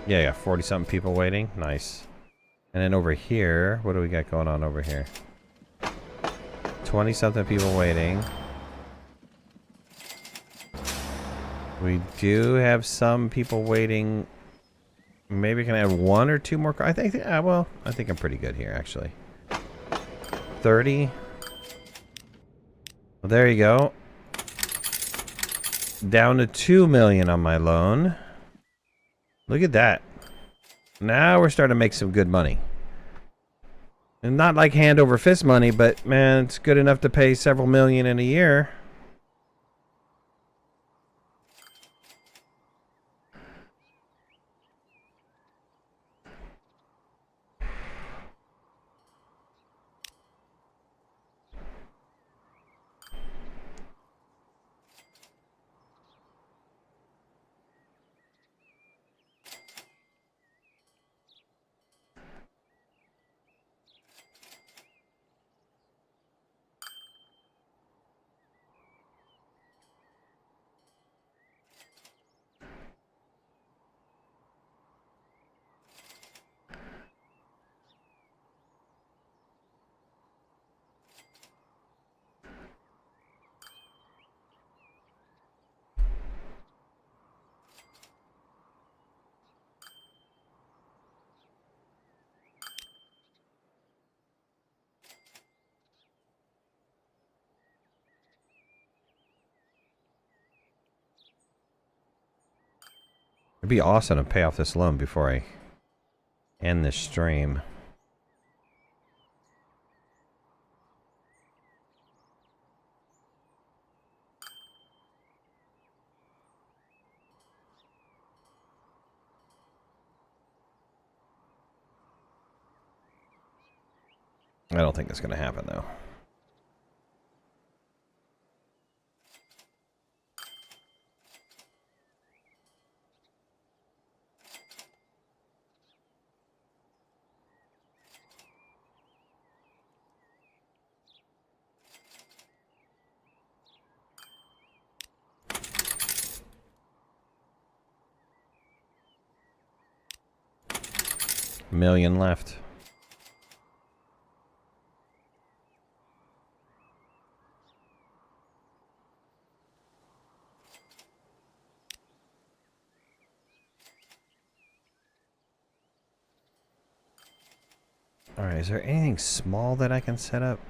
A: Yeah, 40-something people waiting. Nice. And then over here, what do we got going on over here? 20-something people waiting. We do have some people waiting. Maybe can I have one or two more cars? I think I'm pretty good here, actually. 30. Well, there you go. Down to 2 million on my loan. Look at that. Now we're starting to make some good money. And not like hand over fist money, but man, it's good enough to pay several million in a year. It'd be awesome to pay off this loan before I end this stream. I don't think it's going to happen, though. $1 million left. Alright, is there anything small that I can set up?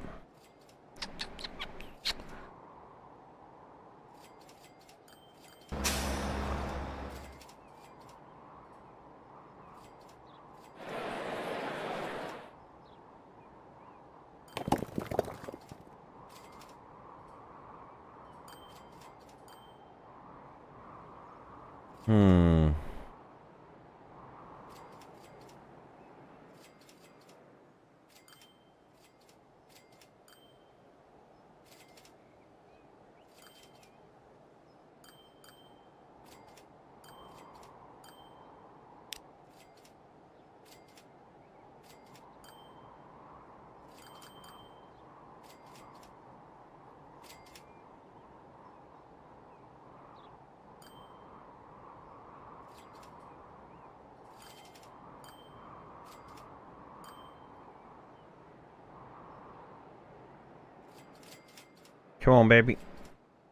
A: Come on, baby.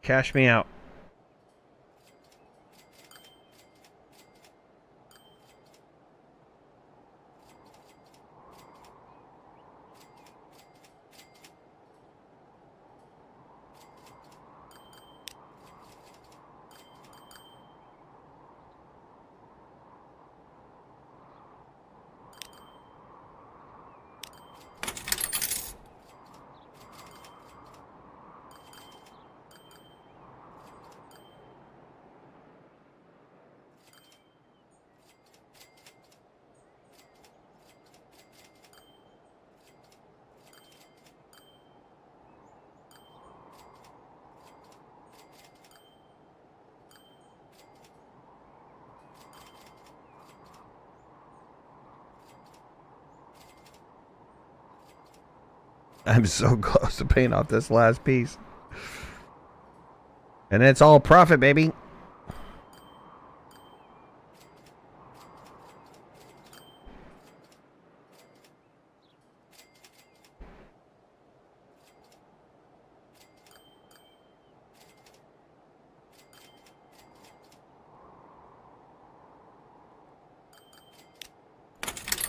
A: Cash me out. I'm so close to paying off this last piece. And it's all profit, baby.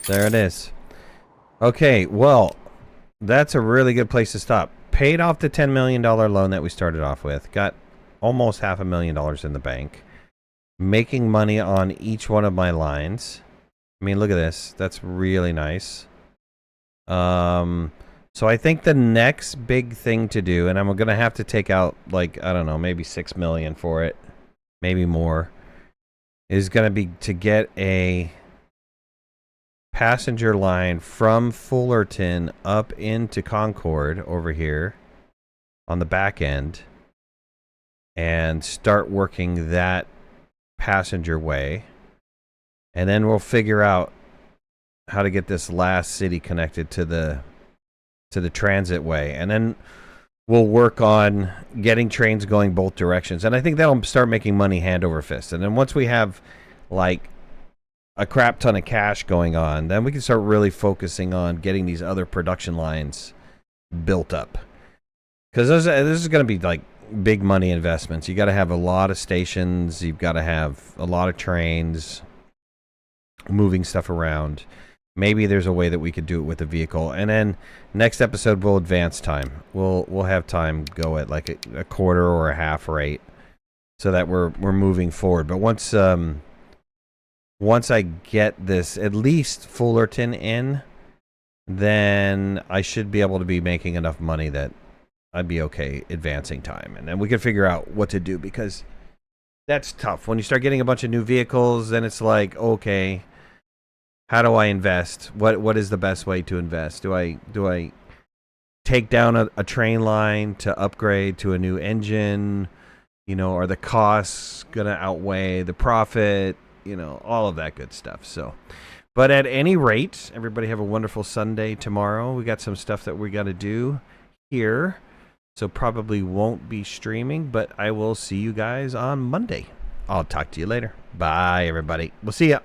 A: There it is. Okay, well, that's a really good place to stop. Paid off the $10 million loan that we started off with. Got almost $500,000 in the bank. Making money on each one of my lines. I mean, look at this. That's really nice. So I think the next big thing to do, and I'm going to have to take out, like, I don't know, maybe $6 million for it. Maybe more. Is going to be to get a passenger line from Fullerton up into Concord over here on the back end and start working that passenger way, and then we'll figure out how to get this last city connected to the transit way, and then we'll work on getting trains going both directions, and I think that'll start making money hand over fist. And then once we have like a crap ton of cash going on, then we can start really focusing on getting these other production lines built up. Because this is going to be like big money investments. You got to have a lot of stations. You've got to have a lot of trains, moving stuff around. Maybe there's a way that we could do it with a vehicle. And then next episode we'll advance time. We'll have time go at like a quarter or a half rate, so that we're moving forward. But once once I get this at least Fullerton in, then I should be able to be making enough money that I'd be okay advancing time. And then we can figure out what to do, because that's tough. When you start getting a bunch of new vehicles, then it's like, okay, how do I invest? What is the best way to invest? Do I take down a train line to upgrade to a new engine? You know, are the costs going to outweigh the profit? You know, all of that good stuff. So, but at any rate, everybody have a wonderful Sunday tomorrow. We got some stuff that we got to do here. So probably won't be streaming, but I will see you guys on Monday. I'll talk to you later. Bye, everybody. We'll see ya.